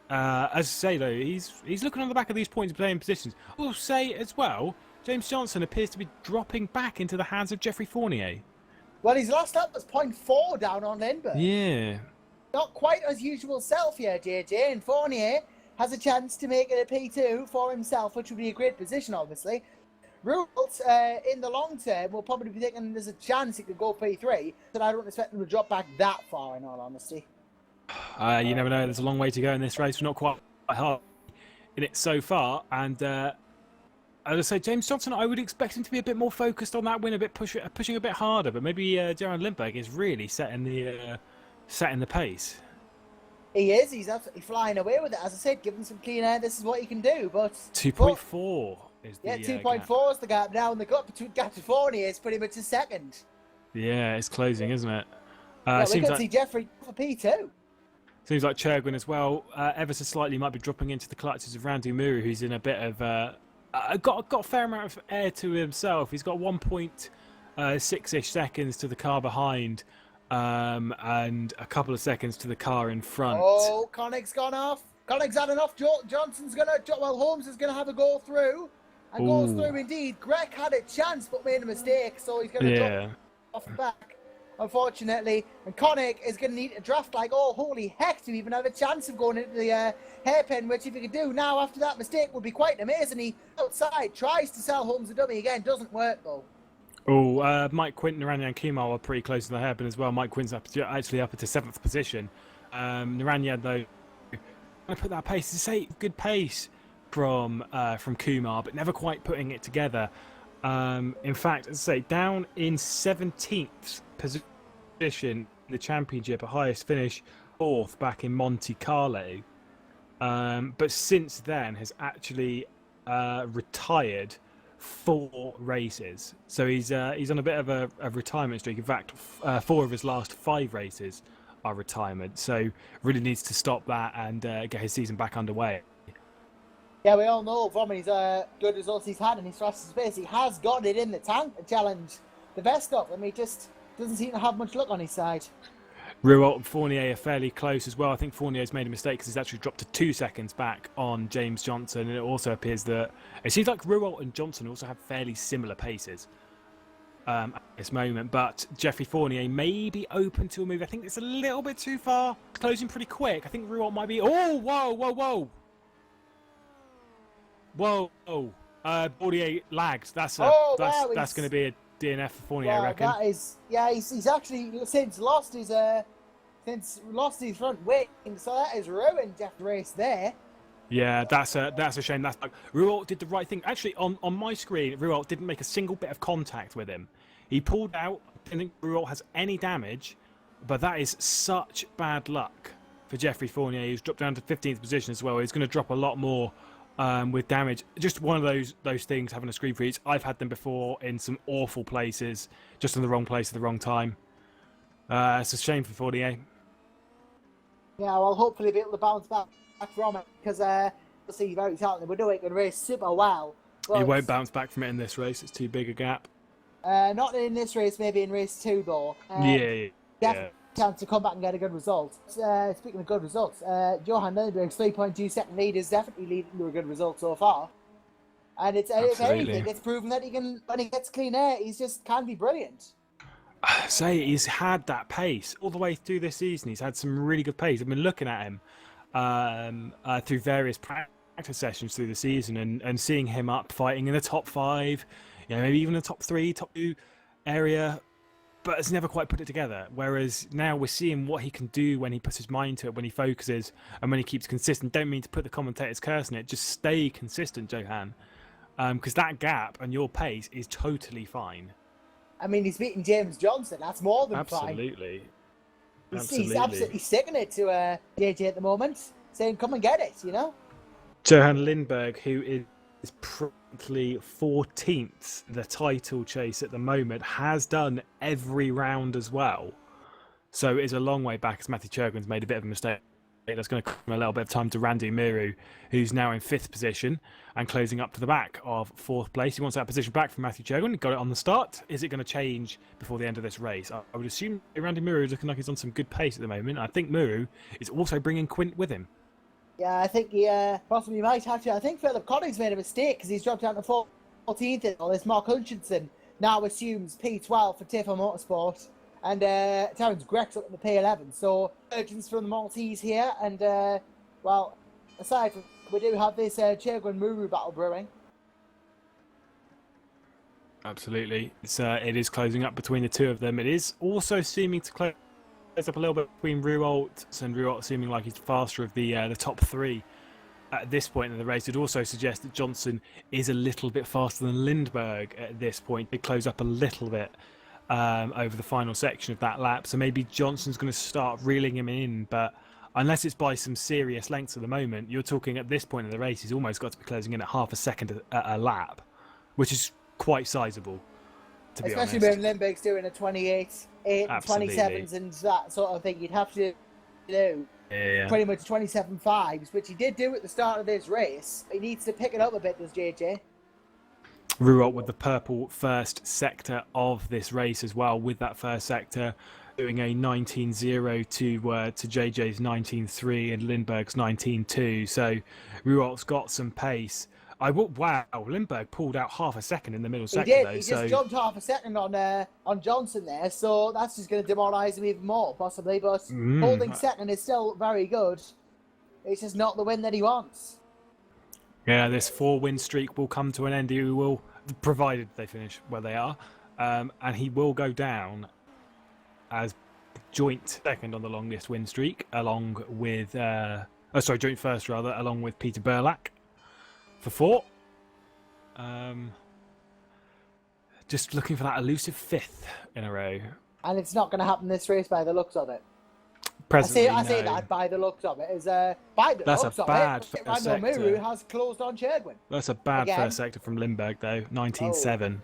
as I say, though, he's looking on the back of these points playing positions. I will say as well, James Johnson appears to be dropping back into the hands of Jeffrey Fournier. Well, his last up was 0.4 down on Lindbergh. Yeah. Not quite as usual self here, JJ, and Fournier has a chance to make it a P2 for himself, which would be a great position, obviously. Rules, in the long term, will probably be thinking there's a chance he could go P3, but I don't expect him to drop back that far, in all honesty. You never know. There's a long way to go in this race. We're not quite hard in it so far. And as I say, James Johnson, I would expect him to be a bit more focused on that win, a bit pushing a bit harder. But maybe Jaron Lindberg is really setting the pace. He is. He's absolutely flying away with it. As I said, give him some clean air. This is what he can do. But 2.4 is the 2.4 is the gap now, and the gap to Fournier is pretty much a second. Yeah, it's closing, isn't it? We seems could like, see Jeffrey for P2. Seems like Chergwin as well, ever so slightly might be dropping into the clutches of Randy Muru, who's in a bit of got a fair amount of air to himself. He's got 1.6-ish seconds to the car behind, and a couple of seconds to the car in front. Oh, Connick's gone off. Connick's had enough. Holmes is gonna have a go through, and goes through indeed. Greg had a chance but made a mistake, so he's gonna drop off the back, unfortunately. And Connick is gonna need to draft like, oh holy heck, to even have a chance of going into the hairpin, which if he could do now after that mistake would be quite amazing. He outside tries to sell Holmes a dummy again, doesn't work though. Oh, Mike Quintin, Naranja and Kumar were pretty close to the hairpin as well. Mike Quintin's actually up into 7th position. Naranja, though, I put that pace. To say good pace from Kumar, but never quite putting it together. In fact, as I say, down in 17th position in the championship, a highest finish 4th back in Monte Carlo. But since then has actually retired 4 races, so he's on a bit of a retirement streak. In fact, 4 of his last 5 races are retirement, so really needs to stop that and get his season back underway. Yeah, we all know from his good results he's had in his fastest pace, he has got it in the tank to challenge the best of them. He just doesn't seem to have much luck on his side. Ruwalt and Fournier are fairly close as well. I think Fournier's made a mistake because he's actually dropped to 2 seconds back on James Johnson, and it also appears that it seems like Ruwalt and Johnson also have fairly similar paces at this moment. But Jeffrey Fournier may be open to a move. I think it's a little bit too far. It's closing pretty quick. I think Ruwalt might be. Oh, whoa! Fournier lagged. That's going to be a DNF for Fournier, I reckon. That is, he's actually since lost his front wing, so that has ruined Jeff's race there. Yeah, that's a shame. That's like Ruwalt did the right thing. Actually, on my screen, Ruwalt didn't make a single bit of contact with him. He pulled out. I don't think Ruwalt has any damage, but that is such bad luck for Jeffrey Fournier. He's dropped down to 15th position as well. He's going to drop a lot more with damage. Just one of those things, having a screen freeze. I've had them before in some awful places, just in the wrong place at the wrong time. It's a shame for Fournier. Yeah, well, hopefully be able to bounce back from it, because we'll see, very talented. We're doing a race super well. He won't bounce back from it in this race. It's too big a gap. Not in this race, maybe in race 2 though. Definitely chance to come back and get a good result. Speaking of good results, Johan Lindberg's 3.2 second lead is definitely leading to a good result so far. And if anything, it's proven that he can, when he gets clean air, he just can be brilliant. Say he's had that pace all the way through this season. He's had some really good pace. I've been looking at him through various practice sessions through the season and seeing him up fighting in the top 5, maybe even the top 3, top 2 area, but has never quite put it together. Whereas now we're seeing what he can do when he puts his mind to it, when he focuses, and when he keeps consistent. Don't mean to put the commentator's curse on it. Just stay consistent, Johan, because that gap and your pace is totally fine. I mean, he's beating James Johnson. That's more than fine. Absolutely. He's absolutely sticking it to JJ at the moment, saying, come and get it, Johan Lindberg, who is promptly 14th the title chase at the moment, has done every round as well. So it is a long way back, as Matthew Chergwin's made a bit of a mistake. That's going to come a little bit of time to Randy Muru, who's now in 5th position and closing up to the back of 4th place. He wants that position back from Matthew Chergwin. He got it on the start. Is it going to change before the end of this race? I would assume Randy Muru is looking like he's on some good pace at the moment. I think Muru is also bringing Quint with him. Yeah, I think he possibly might have to. I think Philip Conning's made a mistake because he's dropped down to 14th in all this. Mark Hutchinson now assumes P12 for Tifa Motorsport. And Terence Greck's up in the P11. So, urgence from the Maltese here. And, well, aside from, we do have this Chergwin Muru battle brewing. Absolutely. It is closing up between the two of them. It is also seeming to close up a little bit between Ruwalt, and Ruwalt seeming like he's faster of the top 3 at this point in the race. It also suggests that Johnson is a little bit faster than Lindberg at this point. They close up a little bit over the final section of that lap, so maybe Johnson's going to start reeling him in, but unless it's by some serious lengths at the moment, you're talking at this point in the race, he's almost got to be closing in at half a second a lap, which is quite sizable, to be Especially honest. when Lindbergh's doing a 28, 8 and Absolutely. 27s and that sort of thing. You'd have to do pretty much 27.5s, which he did do at the start of this race. He needs to pick it up a bit, does JJ. Rouault with the purple first sector of this race as well, with that first sector doing a 19.0 to JJ's 19.3 and Lindbergh's 19.2. So Rouault's got some pace. Wow, Lindbergh pulled out half a second in the middle sector. He did. Though, He just jumped half a second on Johnson there, so that's just going to demoralise him even more, possibly. But holding second is still very good. It's just not the win that he wants. Yeah, this 4-win streak will come to an end. He will, provided they finish where they are, and he will go down as joint second on the longest win streak, along with joint first rather, along with Peter Burlack for 4. Just looking for that elusive 5th in a row. And it's not going to happen this race by the looks of it. Presently, I say that by the looks of it. That's a bad first Randall sector. Muru has closed on Cherdwin. That's a bad Again. first sector from Lindbergh, though. 19.7.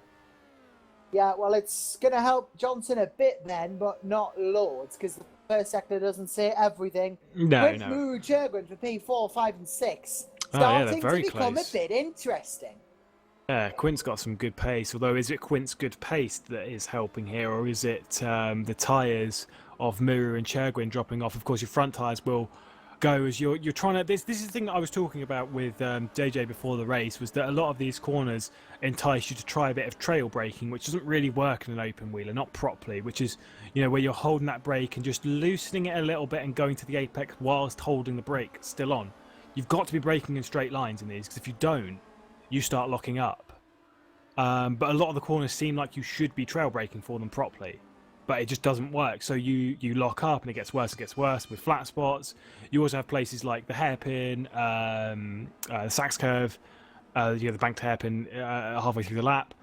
Yeah, well, it's going to help Johnson a bit then, but not loads, because the first sector doesn't say everything. No. Muru Cherdwin for P4, 5 and 6. Oh, yeah, they're Starting very to become close. a bit interesting. Yeah, Quint's got some good pace, although is it Quint's good pace that is helping here, or is it the tyres of Muru and Cherdwin dropping off? Of course, your front tyres will go as you're trying to... This is the thing that I was talking about with JJ before the race, was that a lot of these corners entice you to try a bit of trail braking, which doesn't really work in an open wheeler, not properly, which is, where you're holding that brake and just loosening it a little bit and going to the apex whilst holding the brake still on. You've got to be braking in straight lines in these, because if you don't, you start locking up. But a lot of the corners seem like you should be trail braking for them properly, but it just doesn't work. So you lock up and it gets worse and gets worse with flat spots. You also have places like the hairpin, the Sachs curve, the banked hairpin halfway through the lap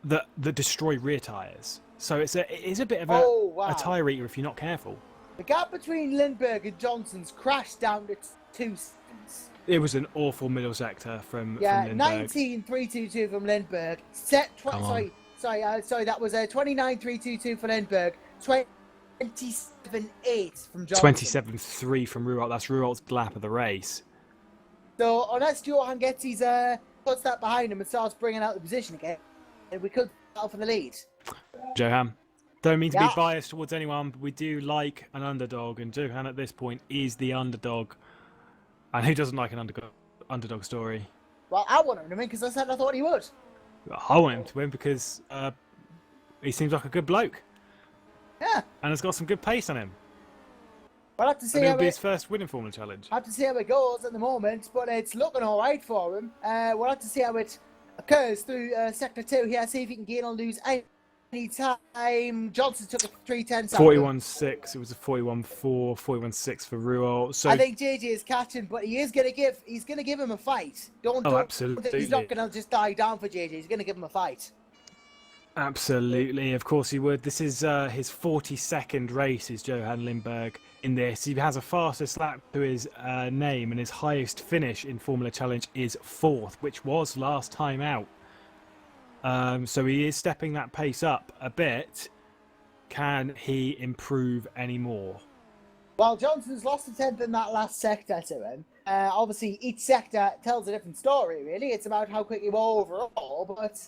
that destroy rear tyres. So it is a bit of a tyre eater if you're not careful. The gap between Lindbergh and Johnson's crashed down to 2 seconds. It was an awful middle sector from Lindbergh. 19.322 from Lindbergh. Sorry, that was a 29.322 for Lindbergh. 27.8 from Johnson. 27.3 from Rouault. That's Rouault's lap of the race. So unless Johan gets his puts that behind him and starts bringing out the position again, we could battle for the lead. Johan, don't mean to be biased towards anyone, but we do like an underdog, and Johan at this point is the underdog. And who doesn't like an underdog story? Well, I want him to win because I said I thought he would. I want him to win because he seems like a good bloke. Yeah. And has got some good pace on him. We'll have to see and it'll be his first winning Formula Challenge. I'll have to see how it goes at the moment, but it's looking all right for him. We'll have to see how it occurs through Sector 2 here, see if he can gain or lose any time. Johnson took a 3:10. 41.6. It was a 41.4, 41.6 for Rouault. So I think JJ is catching, but he's gonna give him a fight. Absolutely. He's not gonna just die down for JJ. He's gonna give him a fight. Absolutely, of course he would. This is his 42nd race, is Johan Lindbergh in this. He has a fastest lap to his name, and his highest finish in Formula Challenge is 4th, which was last time out. So he is stepping that pace up a bit. Can he improve any more? Well, Johnson's lost a 10th in that last sector to him. Obviously, each sector tells a different story, really. It's about how quick you were overall, but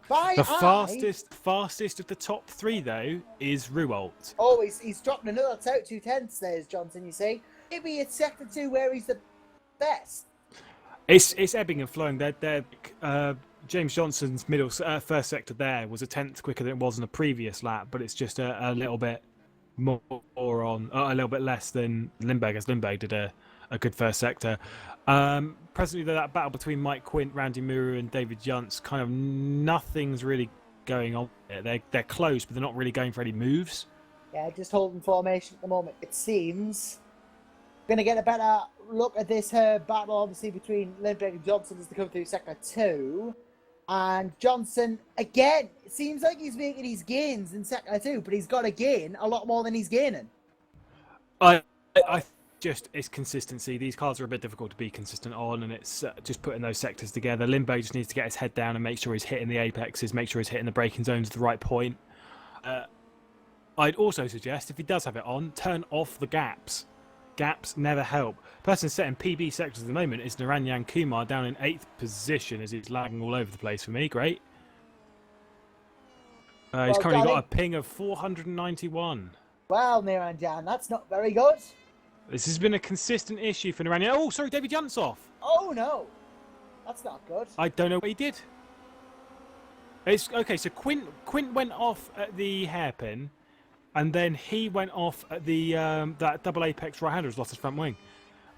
fastest of the top 3, though, is Rouault. Oh, he's dropping another 2/10 there's Johnson, you see. Maybe it's sector 2 where he's the best. It's ebbing and flowing. James Johnson's first sector there was a 10th quicker than it was in a previous lap, but it's just a little bit more a little bit less than Lindbergh, as Lindbergh did a good first sector. Presently, that battle between Mike Quint, Randy Muru, and David Juntz, kind of nothing's really going on there. They're close, but they're not really going for any moves. Yeah, just holding formation at the moment, it seems. Going to get a better look at this battle, obviously, between Lindbergh and Johnson as they come through sector 2. And Johnson, again, it seems like he's making his gains in sector 2, but he's got to gain a lot more than he's gaining. I it's consistency. These cars are a bit difficult to be consistent on, and it's just putting those sectors together. Lindbergh just needs to get his head down and make sure he's hitting the apexes, make sure he's hitting the braking zones at the right point. I'd also suggest, if he does have it on, turn off the gaps. Gaps never help. Person setting PB sectors at the moment is Naranyan Kumar down in 8th position as he's lagging all over the place for me. Great. He's currently got a ping of 491. Well, Naranjan, that's not very good. This has been a consistent issue for Naranyan. Oh, sorry, David Yunt's off. Oh, no. That's not good. I don't know what he did. It's okay, so Quint went off at the hairpin, and then he went off at the that double apex right-hander who's lost his front wing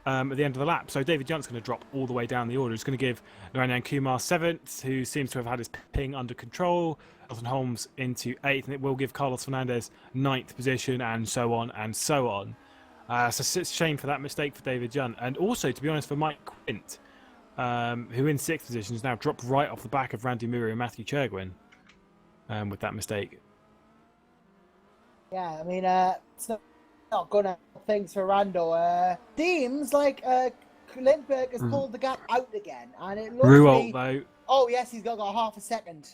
at the end of the lap. So David Yunt's going to drop all the way down the order. He's going to give Naranyan Kumar 7th, who seems to have had his ping under control. Jonathan Holmes into 8th, and it will give Carlos Fernandez 9th position, and so on and so on. So it's a shame for that mistake for David Yunt. And also, to be honest, for Mike Quint, who in 6th position has now dropped right off the back of Randy Murray and Matthew Chergwin with that mistake. Yeah, I mean, it's not good things for Rando. Seems like Lindbergh has pulled the gap out again, and it looks Ruolt, though. Oh, yes, he's got half a second.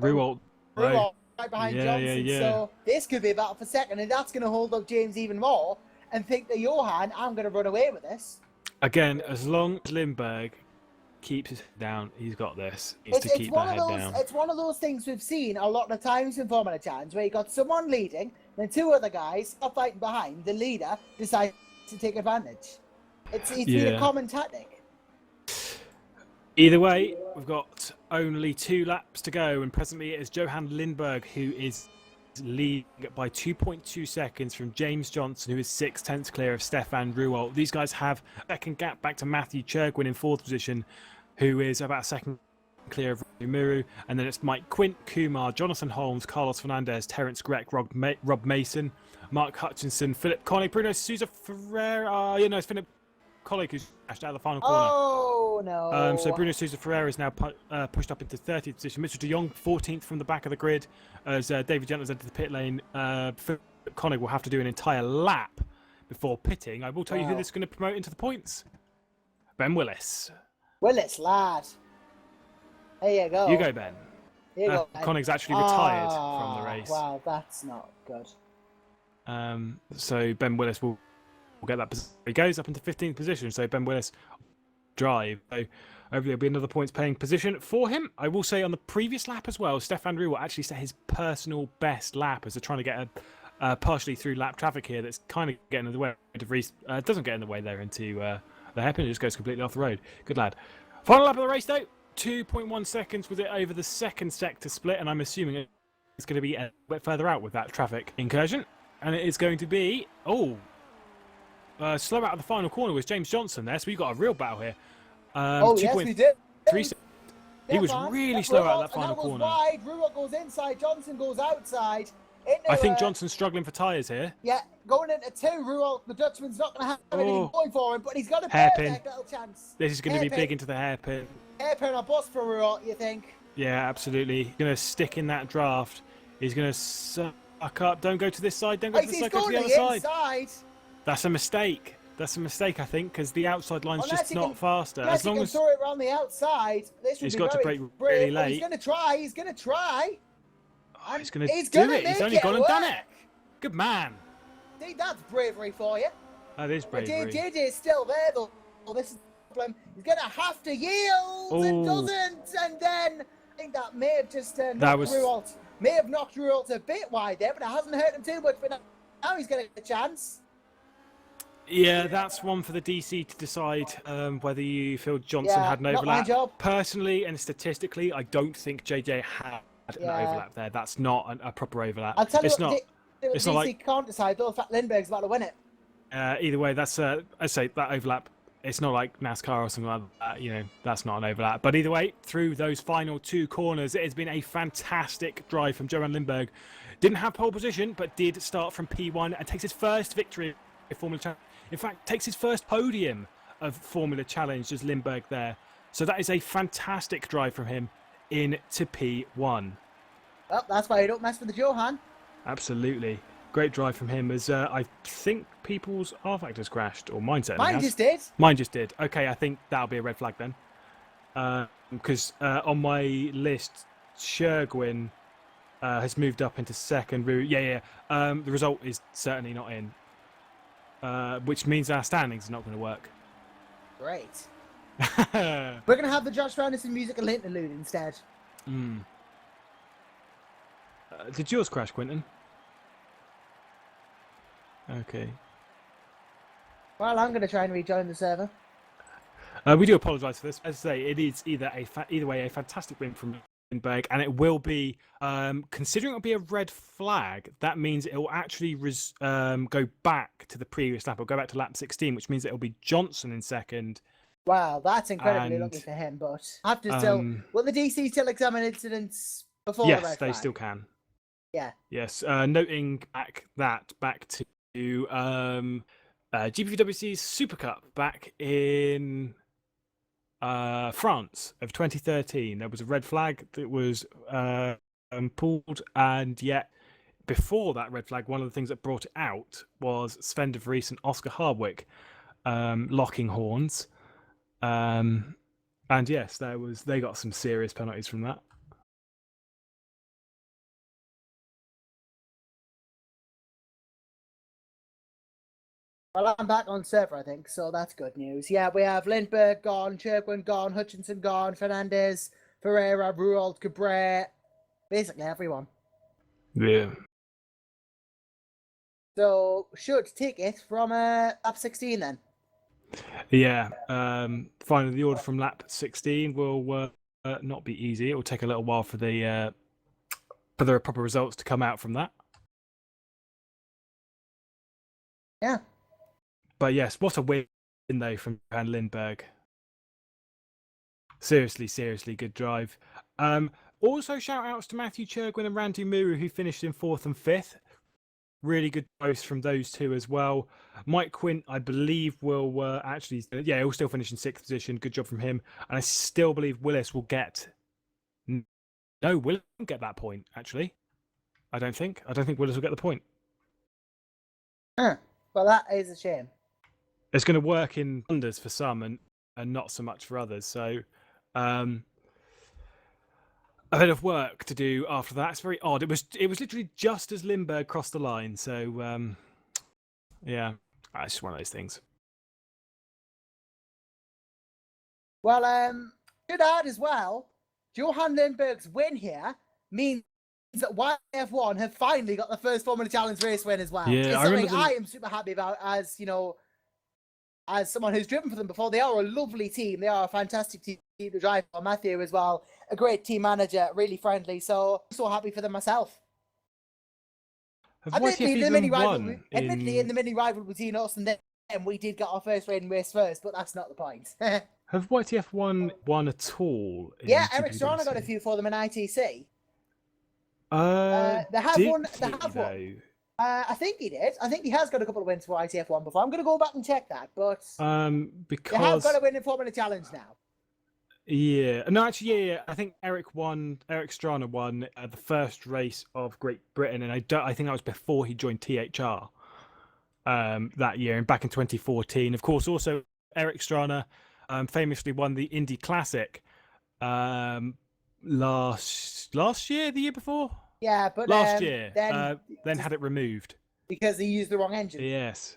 Ruolt, right behind Johnson. Yeah. So this could be a battle for second, and that's going to hold up James even more and think that Johan, I'm going to run away with this. Again, as long as Lindbergh keeps his head down, he's got this. He's to keep that head down. It's one of those things we've seen a lot of times in Formula Challenge where you got someone leading, then two other guys are fighting behind. The leader decides to take advantage. It's been a common tactic. Either way, we've got only 2 laps to go, and presently it is Johan Lindbergh who is leading by 2.2 seconds from James Johnson, who is 6/10 clear of Stefan Ruolt. These guys have a second gap back to Matthew Chergwin in 4th position, who is about a second clear of Muru, and then it's Mike Quint, Kumar, Jonathan Holmes, Carlos Fernandez, Terence Grech, Rob Mason, Mark Hutchinson, Philip Koenig, Bruno Sousa Ferreira. It's Philip Koenig who's dashed out of the final corner. Oh, no. So Bruno Sousa Ferreira is now pushed up into 30th position. Mitchell de Jong, 14th from the back of the grid. As David Yunt has entered the pit lane, Philip Koenig will have to do an entire lap before pitting. I will tell you who this is going to promote into the points. Ben Willis. Willis, lad. There you go. You go, Ben. Here you go, Ben. Koenig's actually retired from the race. Wow, that's not good. So Ben Willis will get that position. He goes up into 15th position, so Ben Willis drive. So hopefully there'll be another points paying position for him. I will say on the previous lap as well, Stefan Ruolt actually set his personal best lap as they're trying to get a partially through lap traffic here that's kind of getting in the way of Reese. Doesn't get in the way there into the hairpin, it just goes completely off the road. Good lad. Final lap of the race though, 2.1 seconds with it over the second sector split, and I'm assuming it's going to be a bit further out with that traffic incursion. And it is going to be, slow out of the final corner was James Johnson there, so we've got a real battle here. Yes, we did. He was really slow out of that final corner. Wide. Ruolt goes inside, Johnson goes outside. I think Johnson's struggling for tyres here. Yeah, going into 2, Ruolt, the Dutchman's not going to have anything going for him, but he's got a perfect little chance. This is going to be big into the hairpin. Hairpin or bust for Ruolt, you think? Yeah, absolutely. He's going to stick in that draft. He's going to suck up. Don't go to this side. Don't go to this side. Go to the other side. That's a mistake. That's a mistake, I think, because the outside line's just not faster. As long as he can throw it around the outside, this would he's be got to break really late. He's going to try. He's going to try. Oh, he's going to do it. He's only gone and done it. Good man. See, that's bravery for you. That is bravery. JJ is still there, though. This is the problem. He's going to have to yield and doesn't. And then I think that may have just knocked Ruolt. May have knocked Ruolt a bit wide there, but it hasn't hurt him too much. But now he's going to get a chance. Yeah, that's one for the DC to decide whether you feel Johnson had an overlap. Not my job. Personally and statistically, I don't think JJ had an overlap there. That's not a proper overlap. I'll tell you it's what, not. It's not like can't decide though. In fact, Lindbergh's about to win it. Either way, that's I say that overlap. It's not like NASCAR or something like that. That's not an overlap. But either way, through those final 2 corners, it has been a fantastic drive from Johan Lindbergh. Didn't have pole position, but did start from P1 and takes his first victory in Formula Challenge. In fact, takes his first podium of Formula Challenge as Lindbergh there. So that is a fantastic drive from him into P1. Well, that's why you don't mess with the Johan. Absolutely. Great drive from him. As I think people's R factors crashed, or mine certainly Mine has. just did. Mine just did. Okay, I think that'll be a red flag then. Because on my list, Shergwin has moved up into second. The result is certainly not in, which means our standings are not going to work. Great. We're going to have the Josh Anderson musical interlude instead. Did yours crash, Quintin? Okay. Well, I'm going to try and rejoin the server. We do apologise for this. As I say, it is either way a fantastic win from Lindbergh, and it will be, considering it will be a red flag, that means it will actually go back to the previous lap. It'll go back to lap 16, which means it will be Johnson in second. Wow, that's incredibly lucky for him, but I have to still... Will the DC still examine incidents before the red flag? Yes, they still can. Yeah. Yes, noting back to GPVWC's Super Cup back in France of 2013. There was a red flag that was pulled, and yet before that red flag, one of the things that brought it out was Sven de Vries and Oscar Hardwick locking horns. And yes, they got some serious penalties from that. Well, I'm back on server, I think, so that's good news. Yeah, we have Lindbergh gone, Shergwin gone, Hutchinson gone, Fernandez, Ferreira, Ruold, Cabrera, basically everyone. Yeah. So, should take it from lap 16 then. Yeah. Finally, the order from lap 16 will not be easy. It will take a little while for the proper results to come out from that. Yeah. But yes, what a win though from Van Lindbergh. Seriously good drive. Also shout outs to Matthew Churgwin and Randy Muru, who finished in 4th and 5th. Really good drives from those two as well. Mike Quint, I believe, will he'll still finish in 6th position. Good job from him. And I still believe Willis will get... No, Willis won't get that point, actually. I don't think Willis will get the point. Well, that is a shame. It's going to work in wonders for some and not so much for others. So a bit of work to do after that. It's very odd. It was literally just as Lindbergh crossed the line. So yeah, it's just one of those things. Well, should add as well, Johan Lindbergh's win here means that YF1 have finally got the first Formula Challenge race win as well. Yeah, it's something I am super happy about, as you know, as someone who's driven for them before. They are a lovely team. They are a fantastic team to drive for. Matthew as well, a great team manager, really friendly. So I'm so happy for them myself. Admittedly, in the mini rival between us and them, we did get our first race first, but that's not the point. Have YTF won at all? Yeah, Eric Strana got a few for them in ITC. They have won. I think he did. I think he has got a couple of wins for ITF1 before. I'm going to go back and check that, but because they have got a win in Formula Challenge now. Yeah, no, actually, yeah. I think Eric Strana won the first race of Great Britain, and I think that was before he joined THR that year, and back in 2014. Of course, also Eric Strana famously won the Indy Classic last year, the year before. Yeah, but last year, then had it removed because he used the wrong engine. Yes,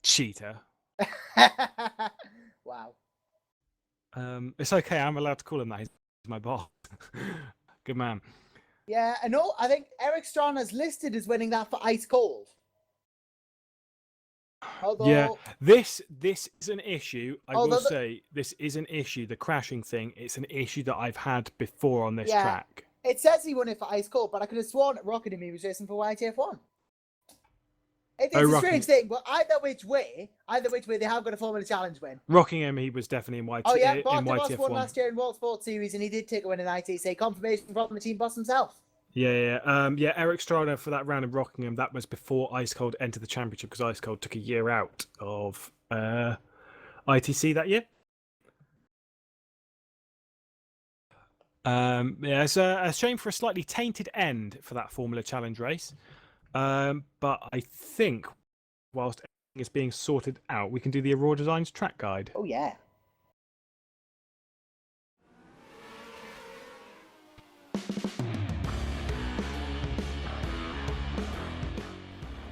cheater. Wow. It's okay. I'm allowed to call him that. He's my boss. Good man. Yeah, I know. I think Eric Strana's listed as winning that for Ice Cold. Although, yeah, this is an issue. I will say this is an issue. The crashing thing. It's an issue that I've had before on this track. It says he won it for Ice Cold, but I could have sworn at Rockingham he was racing for YTF1. It's a strange thing, but either which way, they have got a Formula Challenge win. Rockingham, he was definitely in YTF1. Oh yeah, Bartos won last year in World Sports Series, and he did take a win in ITC. Confirmation from the team boss himself. Yeah. Eric Strada for that round in Rockingham. That was before Ice Cold entered the championship, because Ice Cold took a year out of ITC that year. Yeah, it's a shame for a slightly tainted end for that Formula Challenge race. But I think whilst everything is being sorted out, we can do the Aurora Designs track guide. Oh yeah.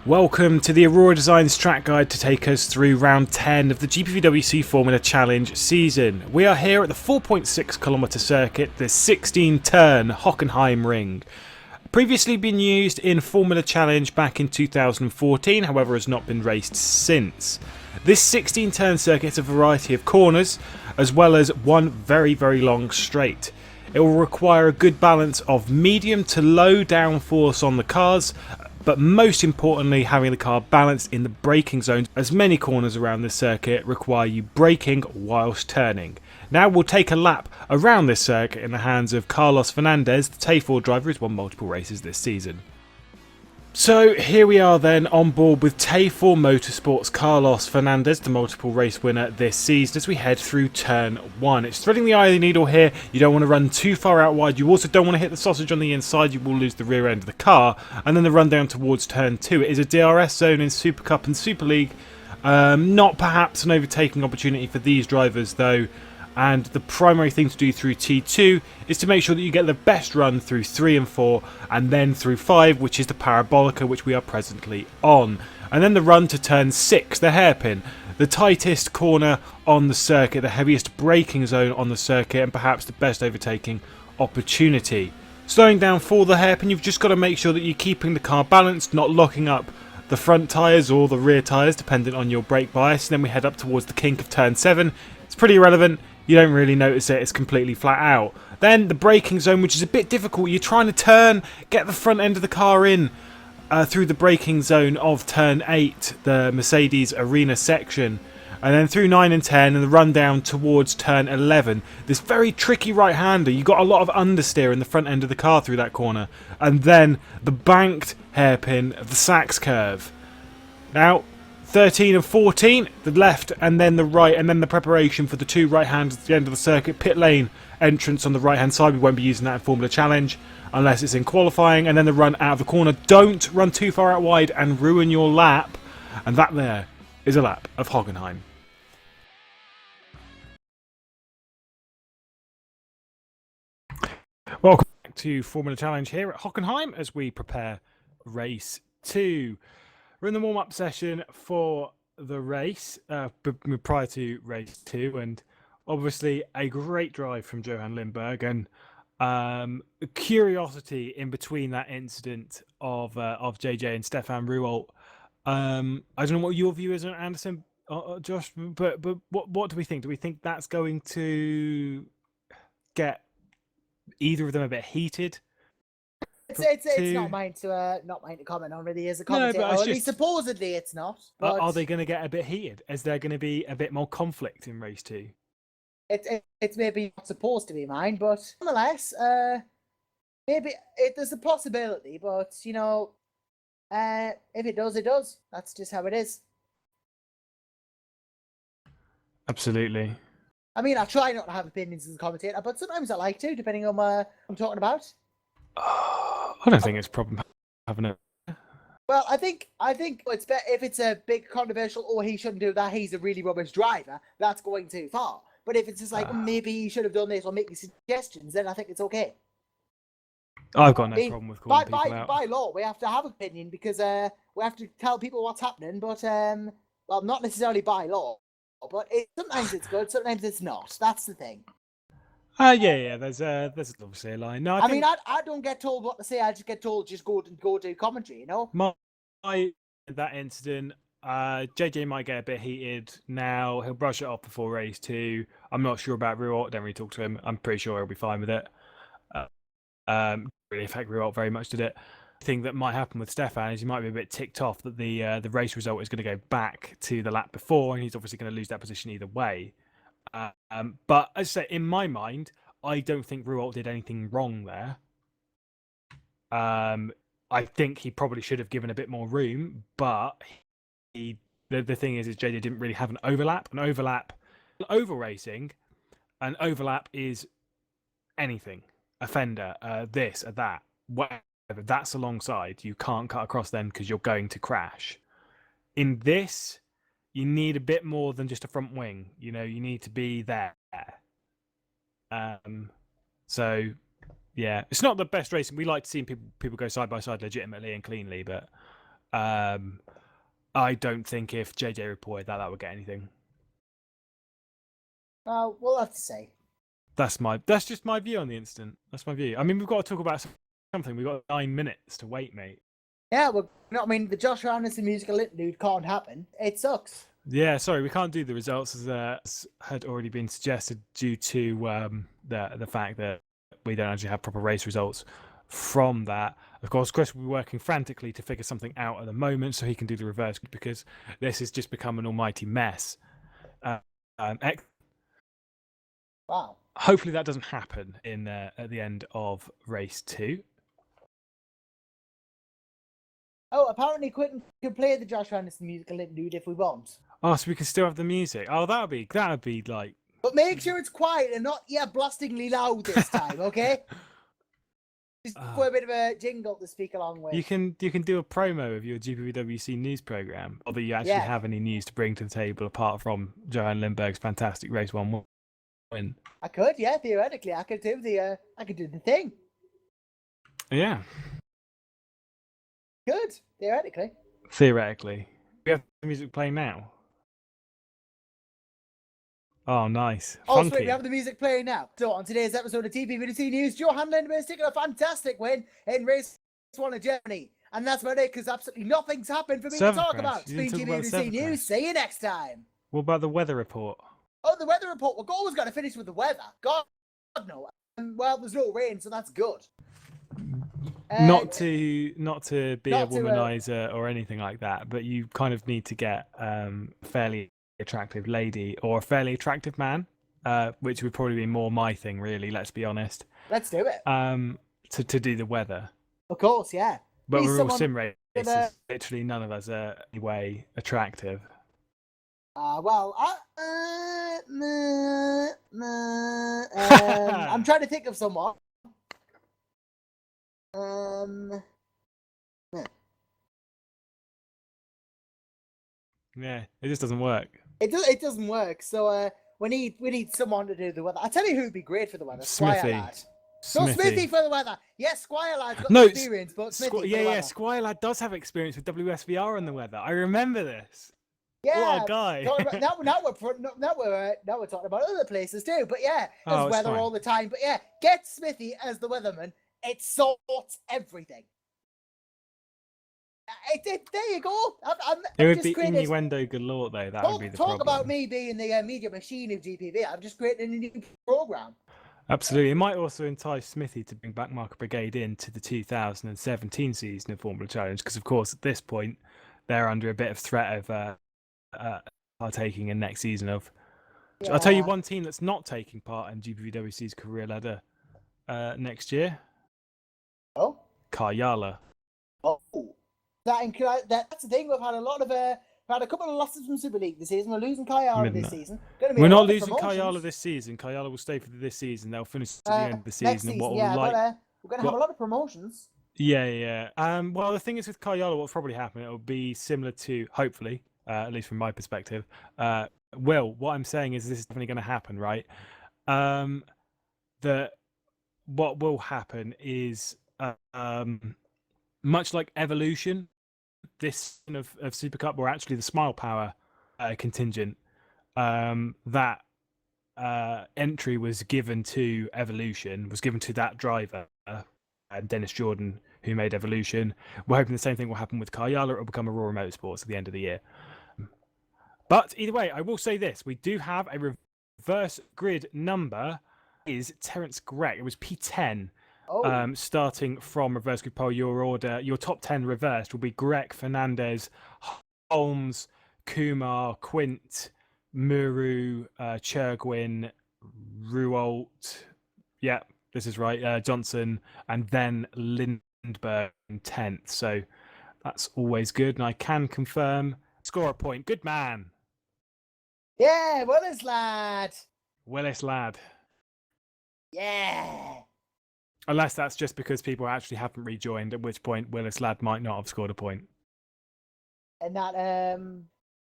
Welcome to the Aurora Designs track guide to take us through round 10 of the GPVWC Formula Challenge season. We are here at the 4.6km circuit, the 16-turn Hockenheim Ring. Previously been used in Formula Challenge back in 2014, however has not been raced since. This 16-turn circuit has a variety of corners, as well as one very, very long straight. It will require a good balance of medium to low downforce on the cars, but most importantly having the car balanced in the braking zones, as many corners around this circuit require you braking whilst turning. Now we'll take a lap around this circuit in the hands of Carlos Fernandez, the Tay4 driver who's won multiple races this season. So here we are then on board with Tay4 Motorsports Carlos Fernandez, the multiple race winner this season, as we head through turn 1. It's threading the eye of the needle here. You don't want to run too far out wide. You also don't want to hit the sausage on the inside. You will lose the rear end of the car. And then the run down towards turn 2. It is a DRS zone in Super Cup and Super League. Not perhaps an overtaking opportunity for these drivers though. And the primary thing to do through T2 is to make sure that you get the best run through 3 and 4 and then through 5, which is the Parabolica, which we are presently on. And then the run to turn 6, the hairpin, the tightest corner on the circuit, the heaviest braking zone on the circuit, and perhaps the best overtaking opportunity. Slowing down for the hairpin, you've just got to make sure that you're keeping the car balanced, not locking up the front tyres or the rear tyres, depending on your brake bias. And then we head up towards the kink of turn 7. It's pretty irrelevant. You don't really notice it, it's completely flat out. Then the braking zone, which is a bit difficult. You're trying to turn, get the front end of the car in through the braking zone of turn 8, the Mercedes Arena section. And then through 9 and 10 and the run down towards turn 11. This very tricky right-hander. You've got a lot of understeer in the front end of the car through that corner. And then the banked hairpin of the Sachs curve. Now, 13 and 14, the left and then the right, and then the preparation for the two right-handers at the end of the circuit. Pit lane entrance on the right-hand side. We won't be using that in Formula Challenge unless it's in qualifying. And then the run out of the corner. Don't run too far out wide and ruin your lap. And that there is a lap of Hockenheim. Welcome back to Formula Challenge here at Hockenheim as we prepare race 2. We're in the warm-up session for the race prior to race 2, and obviously a great drive from Johan Lindberg, and curiosity in between that incident of JJ and Stefan Ruolt. I don't know what your view is on Anderson, Josh, but what do we think? Do we think that's going to get either of them a bit heated? It's not mine to comment on, really, as a commentator. No, but or at least supposedly it's not. But are they going to get a bit heated? Is there going to be a bit more conflict in race 2? It's maybe not supposed to be mine, but nonetheless, maybe there's a possibility. But you know, if it does, it does. That's just how it is. Absolutely. I mean, I try not to have opinions as a commentator, but sometimes I like to, depending on what I'm talking about. I don't think it's a problem having it. Well, I think it's better if it's a big controversial. Oh, he shouldn't do that. He's a really rubbish driver. That's going too far. But if it's just like maybe he should have done this or make suggestions, then I think it's okay. I've got no problem with calling people out. By law, we have to have opinion because we have to tell people what's happening. But well, not necessarily by law. But sometimes it's good, sometimes it's not. That's the thing. Yeah. There's obviously a line. No, I mean, I don't get told what to say. I just get told just go do commentary. You know. That incident, JJ might get a bit heated now. He'll brush it off before race 2. I'm not sure about Ruolt. Don't really talk to him. I'm pretty sure he'll be fine with it. Really affect Ruolt very much, did it? The thing that might happen with Stefan is he might be a bit ticked off that the race result is going to go back to the lap before, and he's obviously going to lose that position either way. But as I say, in my mind, I don't think Ruolt did anything wrong there. I think he probably should have given a bit more room, but the thing is JJ didn't really have an overlap. Oval racing, an overlap is anything. a fender, this, or that, whatever. That's alongside. You can't cut across them because you're going to crash. In this, you need a bit more than just a front wing. You need to be there. So yeah, it's not the best racing. We like to see people go side by side legitimately and cleanly, but I don't think if JJ reported that would get anything. We'll have to see. That's just my view on the incident. That's my view. I mean, we've got to talk about something. We've got 9 minutes to wait, mate. Yeah, well, I mean, the Josh Anderson musical interlude can't happen. It sucks. Yeah, sorry, we can't do the results as had already been suggested due to the fact that we don't actually have proper race results from that. Of course, Chris will be working frantically to figure something out at the moment so he can do the reverse, because this has just become an almighty mess. Wow. Hopefully that doesn't happen at the end of race 2. Oh, apparently Quintin can play the Josh Anderson musical interlude if we want. Oh, so we can still have the music. Oh, that would be like. But make sure it's quiet and not blastingly loud this time, okay? Just for a bit of a jingle to speak along with. You can do a promo of your GPVWC news program, or that you actually have any news to bring to the table apart from Johan Lindberg's fantastic race 1 win. I could, yeah, theoretically, I could do the thing. Yeah. Good, theoretically. Theoretically, we have the music playing now. Oh, nice. Oh, sweet, we have the music playing now. So, on today's episode of GPVWC News, Johan Lindberg's taking a fantastic win in race 1 of Germany. And that's about it, because absolutely nothing's happened for me to talk about. It's been GPVWC News. See you next time. What about the weather report? Oh, the weather report. We're always going to finish with the weather. God, no. Well, there's no rain, so that's good. Not to be a womanizer or anything like that, but you kind of need to get a fairly attractive lady or a fairly attractive man, which would probably be more my thing, really. Let's be honest. Let's do it. To do the weather. Of course, yeah. But we're all sim racers. Literally none of us are anyway attractive. Well, I'm trying to think of someone. Yeah, it just doesn't work. It doesn't work. So we need someone to do the weather. I tell you who would be great for the weather. Smithy. Squire Lad. No, Smithy for the weather. Yes, Squire Lad's got experience, but Smithy for the weather. Squire Lad does have experience with WSVR on the weather. I remember this. Yeah, what a guy. now we're talking about other places too. But yeah, there's weather all the time. But yeah, get Smithy as the weatherman. It sorts everything. There you go. It would be innuendo galore, though. That would be the problem. Talk about me being the media machine of GPV. I'm just creating a new program. Absolutely. It might also entice Smithy to bring Backmarker Brigade into the 2017 season of Formula Challenge, because, of course, at this point, they're under a bit of threat of partaking in next season of. Yeah. I'll tell you one team that's not taking part in GPVWC's career ladder next year. Oh? Karjala. Oh. That's the thing. We've had a couple of losses from Super League this season. We're losing Karjala this season. We're not losing Karjala this season. Karjala will stay for this season. They'll finish at the end of the season. We're going to have a lot of promotions. Yeah. Well, the thing is with Karjala, what'll probably happen, it'll be similar to, hopefully, at least from my perspective. What I'm saying is this is definitely going to happen, right? What will happen is much like Evolution, this of Super Cup, or actually the Smile Power contingent, that entry was given to Evolution, was given to that driver, Dennis Jordan, who made Evolution. We're hoping the same thing will happen with Karjala. It will become Aurora Motorsports at the end of the year. But either way, I will say this. We do have a reverse grid number. Is Terence Gregg. It was P10. Starting from reverse grid pole, your top 10 reversed will be Greg, Fernandez, Holmes, Kumar, Quint, Muru, Chergwin, Ruolt. Yeah, this is right. Johnson, and then Lindbergh in 10th. So that's always good. And I can confirm, score a point. Good man. Yeah, Willis lad. Willis lad. Yeah. Unless that's just because people actually haven't rejoined, at which point Willis Ladd might not have scored a point. And that,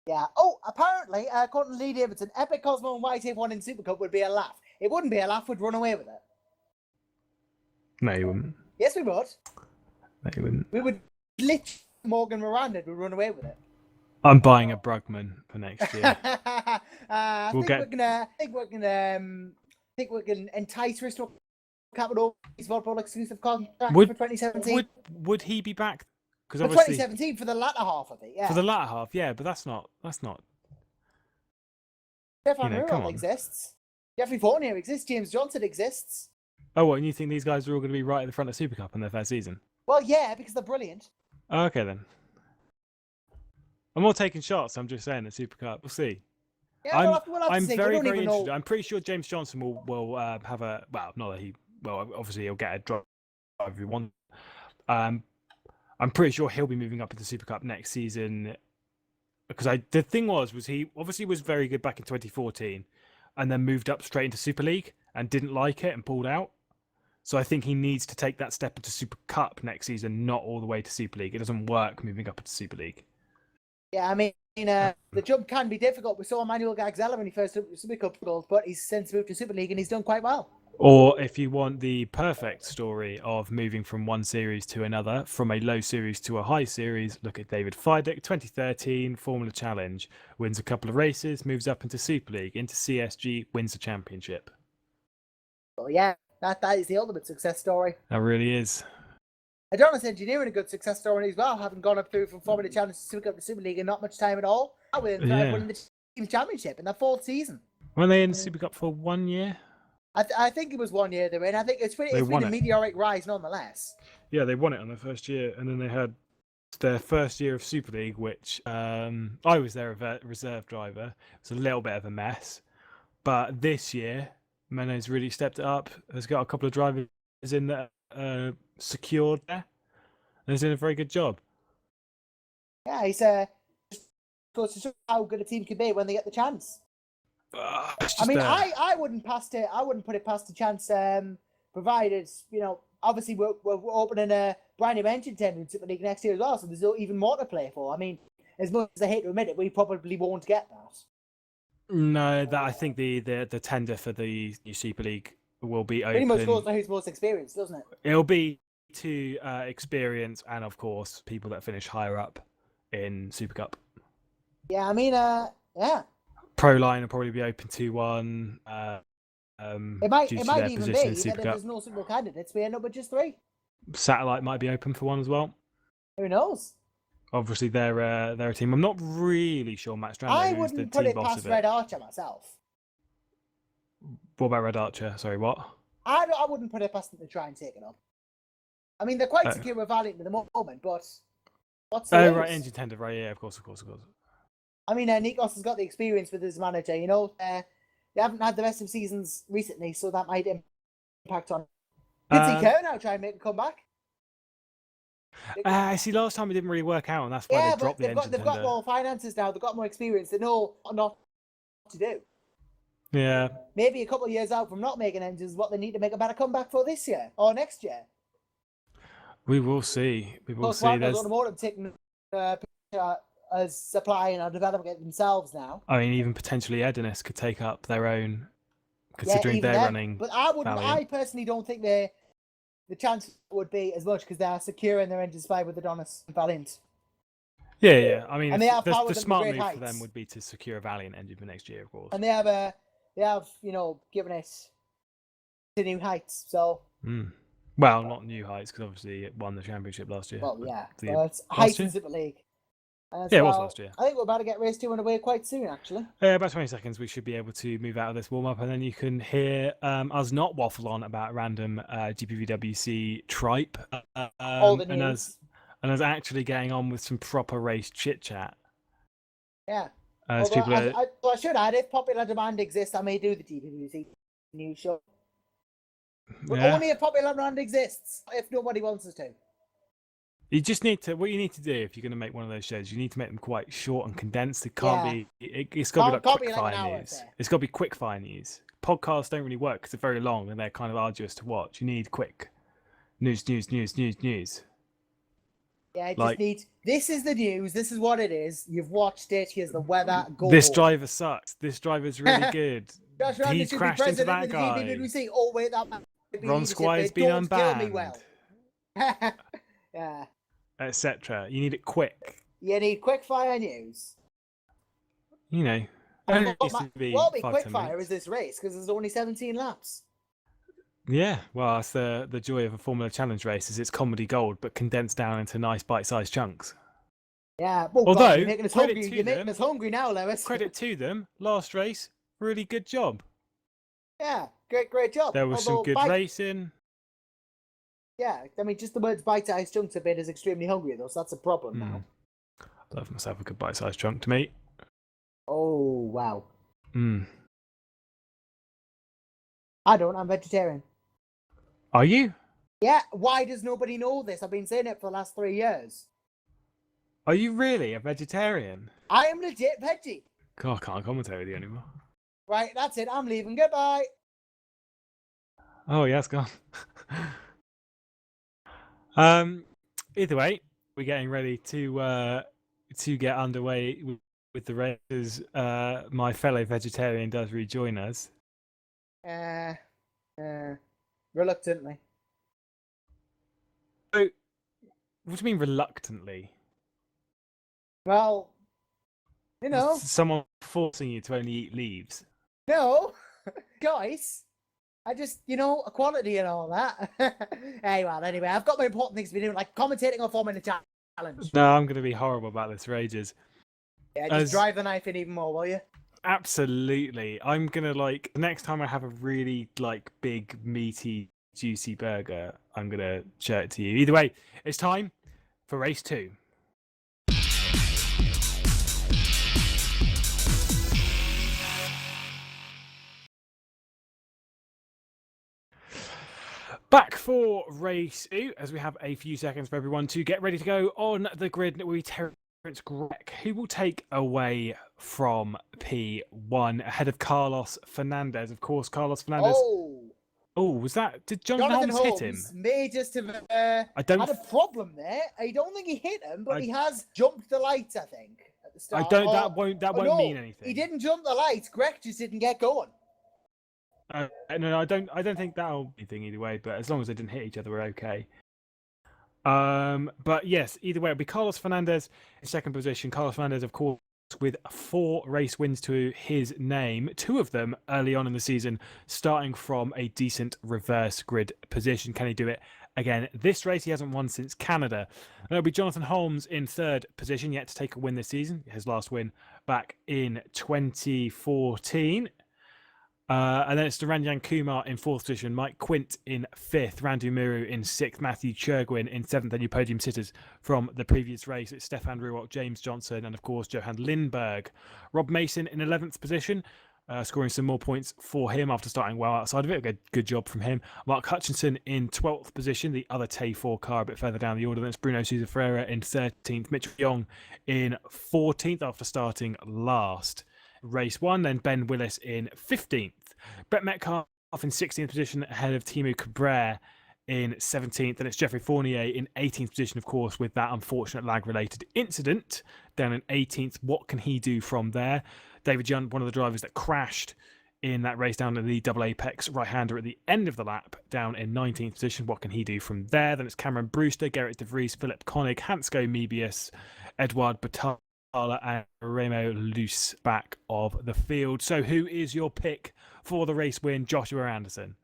yeah. Oh, apparently, according to Lee Davidson, Epic Cosmo and YT1 in Super Cup would be a laugh. It wouldn't be a laugh, we'd run away with it. No, you wouldn't. Yes, we would. No, you wouldn't. We would literally Morgan Miranda would run away with it. I'm buying a Brugman for next year. I think we can entice Bristol Capital Volleyball exclusive contract for 2017. Would he be back? For 2017 for the latter half of it, yeah. For the latter half, yeah, but that's not. Stefan Rural exists. Jeffrey Fournier exists. James Johnson exists. Oh, what? And you think these guys are all going to be right at the front of Super Cup in their first season? Well, yeah, because they're brilliant. Oh, okay then. I'm not taking shots. I'm just saying the Super Cup. We'll see. Yeah, we'll have to I'm see. very interested. I'm pretty sure James Johnson will have a not that he obviously he'll get a drive if he wants. I'm pretty sure he'll be moving up into Super Cup next season. Because the thing was he obviously was very good back in 2014, and then moved up straight into Super League and didn't like it and pulled out. So I think he needs to take that step into Super Cup next season, not all the way to Super League. It doesn't work moving up into Super League. Yeah, I mean, the jump can be difficult. We saw Emmanuel Gagzella when he first took Super Cup goals, but he's since moved to Super League and he's done quite well. Or if you want the perfect story of moving from one series to another, from a low series to a high series, look at David Fidek, 2013 Formula Challenge, wins a couple of races, moves up into Super League, into CSG, wins the championship. Well, yeah, that is the ultimate success story. That really is. Adonis Engineering, a good success story as well, having gone up through from Formula Challenge to Super Cup to Super League in not much time at all. Winning the team's championship in their fourth season. Were they in Super Cup for 1 year? I think it was 1 year they were in. I think it's been a meteoric rise nonetheless. Yeah, they won it on their first year, and then they had their first year of Super League, which I was their reserve driver. It was a little bit of a mess. But this year, Meno's really stepped it up. Has got a couple of drivers in that secured there. And he's doing a very good job. Yeah, he's goes to show how good a team can be when they get the chance. I mean, I wouldn't put it past the chance, provided, obviously we're opening a brand new engine tender in Super League next year as well, so there's even more to play for. I mean, as much as I hate to admit it, we probably won't get that. No, I think the tender for the new Super League will be open. Pretty much goes to who's most experienced, doesn't it? It'll be to experience and, of course, people that finish higher up in Super Cup. Yeah, I mean, yeah. Pro Line will probably be open to one. It might even be that there's no single candidates. We end up with just 3. Satellite might be open for one as well. Who knows? Obviously, they're a team. I'm not really sure Matt Strandberg I is the wouldn't put team it boss past of it. Red Archer myself. What about Red Archer? Sorry, what? I wouldn't put it past them to try and take it up. I mean, they're quite secure with Valiant at the moment, but what's the Oh, right, engine tender, right? Yeah, of course. I mean, Nikos has got the experience with his manager. They haven't had the best of seasons recently, so that might impact on. Did Kerr now try and make a comeback? I see. Last time it didn't really work out, and that's why they dropped the engine tender. They've got more finances now. They've got more experience. They know not what to do. Yeah. Maybe a couple of years out from not making engines, what they need to make a better comeback for this year or next year. We will see. There's Automotive taking as supplying or developing it themselves now. I mean, even potentially Edinus could take up their own, considering they're running. But I personally don't think the chance would be as much because they are secure in their engine supply with Adonis and Valiant. Yeah. I mean, the smart move for them would be to secure a Valiant engine for next year, of course. And they have given it to new heights. So. Well, not new heights because obviously it won the championship last year. Well, yeah, it's heights in Super League. It was last year. I think we're about to get race 2 underway quite soon, actually. About 20 seconds, we should be able to move out of this warm-up, and then you can hear us not waffle on about random GPVWC tripe. All the news. And us actually getting on with some proper race chit-chat. Yeah. I should add, if popular demand exists, I may do the GPVWC news show. But only if popular demand exists, if nobody wants us to. You just need to. What you need to do if you're going to make one of those shows, you need to make them quite short and condensed. It can't be. It's got to be like quick fire news. It's got to be quick fire news. Podcasts don't really work because they're very long and they're kind of arduous to watch. You need quick News, news, news, news, news. Yeah, I just Like- need. This is the news. This is what it is. You've watched it. Here's the weather. Go This home. driver sucks. This driver's really good. Josh Randall He's should be crashed into president that of the guy. GPVWC. Oh wait, that might be Ron leadership Squire's bid. been Don't kill me unbanned, well. Yeah. etc. You need it quick. You need quick fire news. You know, And only used to be what will be 5, quick 10 fire minutes. is this race because there's only 17 laps. Yeah, well, that's the joy of a Formula Challenge race is it's comedy gold, but condensed down into nice bite-sized chunks. Yeah. Oh, Although, God, you're making us credit hungry. to You're making them- us hungry now, Lewis. Credit to them, last race, really good job. Yeah, great job. There was some Although good racing. Yeah, I mean, just the words bite-sized chunks have made us extremely hungry, though, so that's a problem now. Love myself a good bite-sized chunk to meat. Oh, wow. Mm. I don't, I'm vegetarian. Are you? Yeah, why does nobody know this? I've been saying it for the last 3 years. Are you really a vegetarian? I am legit veggie. God, I can't commentate with you anymore. Right, that's it. I'm leaving. Goodbye. Oh, yeah, it's gone. Either way, we're getting ready to get underway with the races. My fellow vegetarian does rejoin us. Reluctantly. So, what do you mean reluctantly? Well, you know, Someone forcing you to only eat leaves. no, guys. I just, equality and all that. Anyway, I've got my important things to be doing, like commentating on Formula Challenge. No, I'm going to be horrible about this for ages. Yeah, just drive the knife in even more, will you? Absolutely. I'm going to, next time I have a really, big, meaty, juicy burger, I'm going to show it to you. Either way, it's time for race 2. Back for race 2, as we have a few seconds for everyone to get ready to go on the grid. We Terence Grech, who will take away from P1 ahead of Carlos Fernandez. Of course, Carlos Fernandez. Oh, was that? Did Jonathan Holmes hit him? May just have I don't. had a problem there. I don't think he hit him, but he has jumped the lights, I think, at the start. I don't. That won't mean anything. He didn't jump the lights. Grech just didn't get going. No, I don't think that'll be a thing either way. But as long as they didn't hit each other, we're okay. But yes, either way, it'll be Carlos Fernandez in second position. Carlos Fernandez, of course, with 4 race wins to his name, 2 of them early on in the season, starting from a decent reverse grid position. Can he do it again this race? He hasn't won since Canada. And it'll be Jonathan Holmes in third position, yet to take a win this season. His last win back in 2014. And then it's Ranjan Kumar in 4th position, Mike Quint in 5th, Randu Muru in 6th, Matthew Churgwin in 7th. Then your podium sitters from the previous race. It's Stefan Ruot, James Johnson, and of course Johan Lindberg. Rob Mason in 11th position, scoring some more points for him after starting well outside of it. Good job from him. Mark Hutchinson in 12th position, the other Tay4 car a bit further down the order. Then it's Bruno Sousa Ferreira in 13th, Mitchell Young in 14th after starting last. Race 1, then Ben Willis in 15th. Brett Metcalf in 16th position ahead of Timu Cabrera in 17th. And it's Jeffrey Fournier in 18th position, of course, with that unfortunate lag-related incident down in 18th. What can he do from there? David Young, one of the drivers that crashed in that race down in the double apex right-hander at the end of the lap, down in 19th position. What can he do from there? Then it's Cameron Brewster, Gerrit de Vries, Philip Koenig, Hansco Mebius, Edouard Batal, and Remo Luce back of the field. So who is your pick for the race win, Joshua Anderson?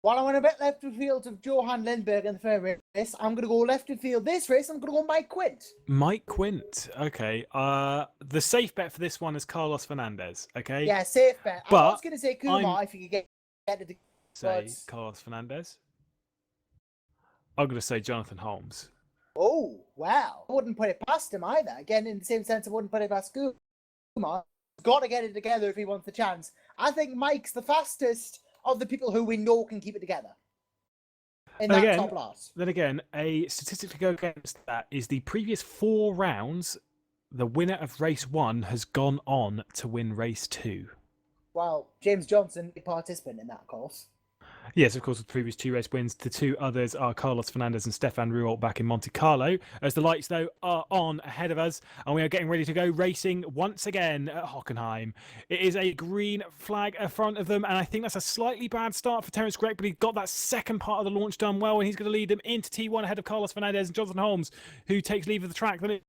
Well, I went a bit left of field of Johan Lindberg in the first race. I'm going to go left of field this race. I'm going to go Mike Quint. Mike Quint. Okay. The safe bet for this one is Carlos Fernandez. Okay. Yeah, safe bet. But I was going to say Kumar if you could get it. Say Carlos Fernandez. I'm going to say Jonathan Holmes. Oh, wow. I wouldn't put it past him either. Again, in the same sense, I wouldn't put it past Kumar. He's got to get it together if he wants the chance. I think Mike's the fastest of the people who we know can keep it together in that top lot. Then again, a statistic to go against that is the previous 4 rounds, the winner of race 1 has gone on to win race 2. Well, James Johnson, a participant in that course. Yes, of course, with the previous 2 race wins. The 2 others are Carlos Fernandez and Stefan Ruolt back in Monte Carlo. As the lights, though, are on ahead of us, and we are getting ready to go racing once again at Hockenheim. It is a green flag in front of them, and I think that's a slightly bad start for Terence Gregg, but he got that second part of the launch done well, and he's going to lead them into T1 ahead of Carlos Fernandez and Jonathan Holmes, who takes leave of the track. Then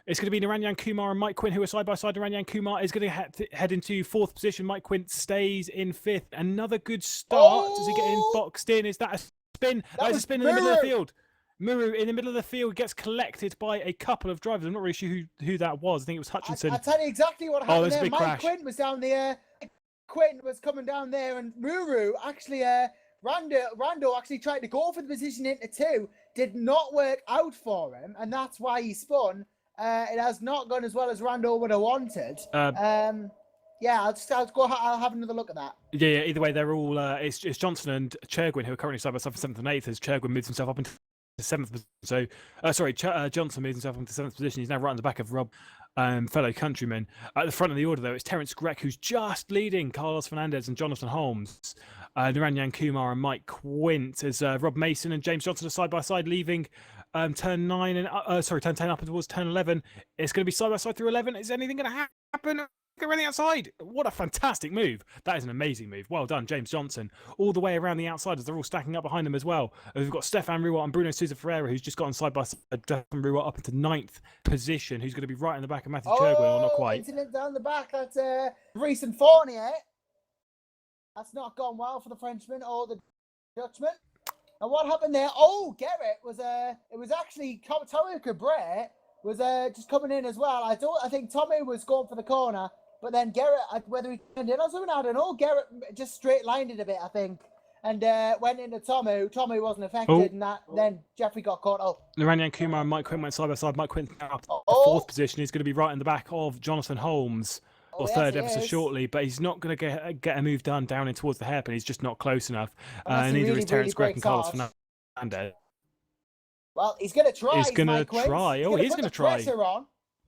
it's going to be Naranjan Kumar and Mike Quint, who are side by side. Naranjan Kumar is going to head into 4th position. Mike Quint stays in 5th. Another good start. Does he get in boxed in? Is that a spin? That is a spin in the middle of the field. Muru in the middle of the field gets collected by a couple of drivers. I'm not really sure who that was. I think it was Hutchinson. I'll tell you exactly what happened there. Mike crash. Quint was down there. Quint was coming down there, and Muru actually, Rando actually tried to go for the position into 2. Did not work out for him, and that's why he spun. It has not gone as well as Rando would have wanted. Yeah, I'll have another look at that. Yeah. Either way, they're all. It's Johnson and Chergwin who are currently side by side for 7th and 8th. As Chergwin moves himself up into 7th position. So, Johnson moves himself into 7th position. He's now right on the back of Rob, fellow countryman. At the front of the order, though, it's Terence Gregg who's just leading Carlos Fernandez and Jonathan Holmes. Naranjan Kumar and Mike Quint as Rob Mason and James Johnson are side by side, leaving turn 9 and turn 10 up towards turn 11. It's going to be side by side through 11. Is anything going to happen? They're running outside. What a fantastic move. That is an amazing move. Well done, James Johnson. All the way around the outside as they're all stacking up behind them as well. We've got Stefan Ruot and Bruno Sousa Ferreira, who's just gotten side by side. Stefan Ruot up into 9th position, who's going to be right in the back of Matthew Chergwin, or not quite. Incident down the back. That's recent Fournier. That's not gone well for the Frenchman or the Dutchman. And what happened there? Oh, Garrett was it was actually Tommy Cabret was just coming in as well. I think Tommy was going for the corner, but then Garrett, whether he turned in or something, I don't know. Garrett just straight lined it a bit, I think, and went into Tommy. Tommy wasn't affected, and then Jeffrey got caught up. Naranjan Kumar and Mike Quint went side by side. Mike Quint now up to 4th position. He's going to be right in the back of Jonathan Holmes. Or third ever so shortly, but he's not going to get a move done down in towards the hairpin. He's just not close enough. Neither is Terence Gregg and Carlos Fernandez. Well, he's going to try. He's going to try. Oh, he's going to try. On.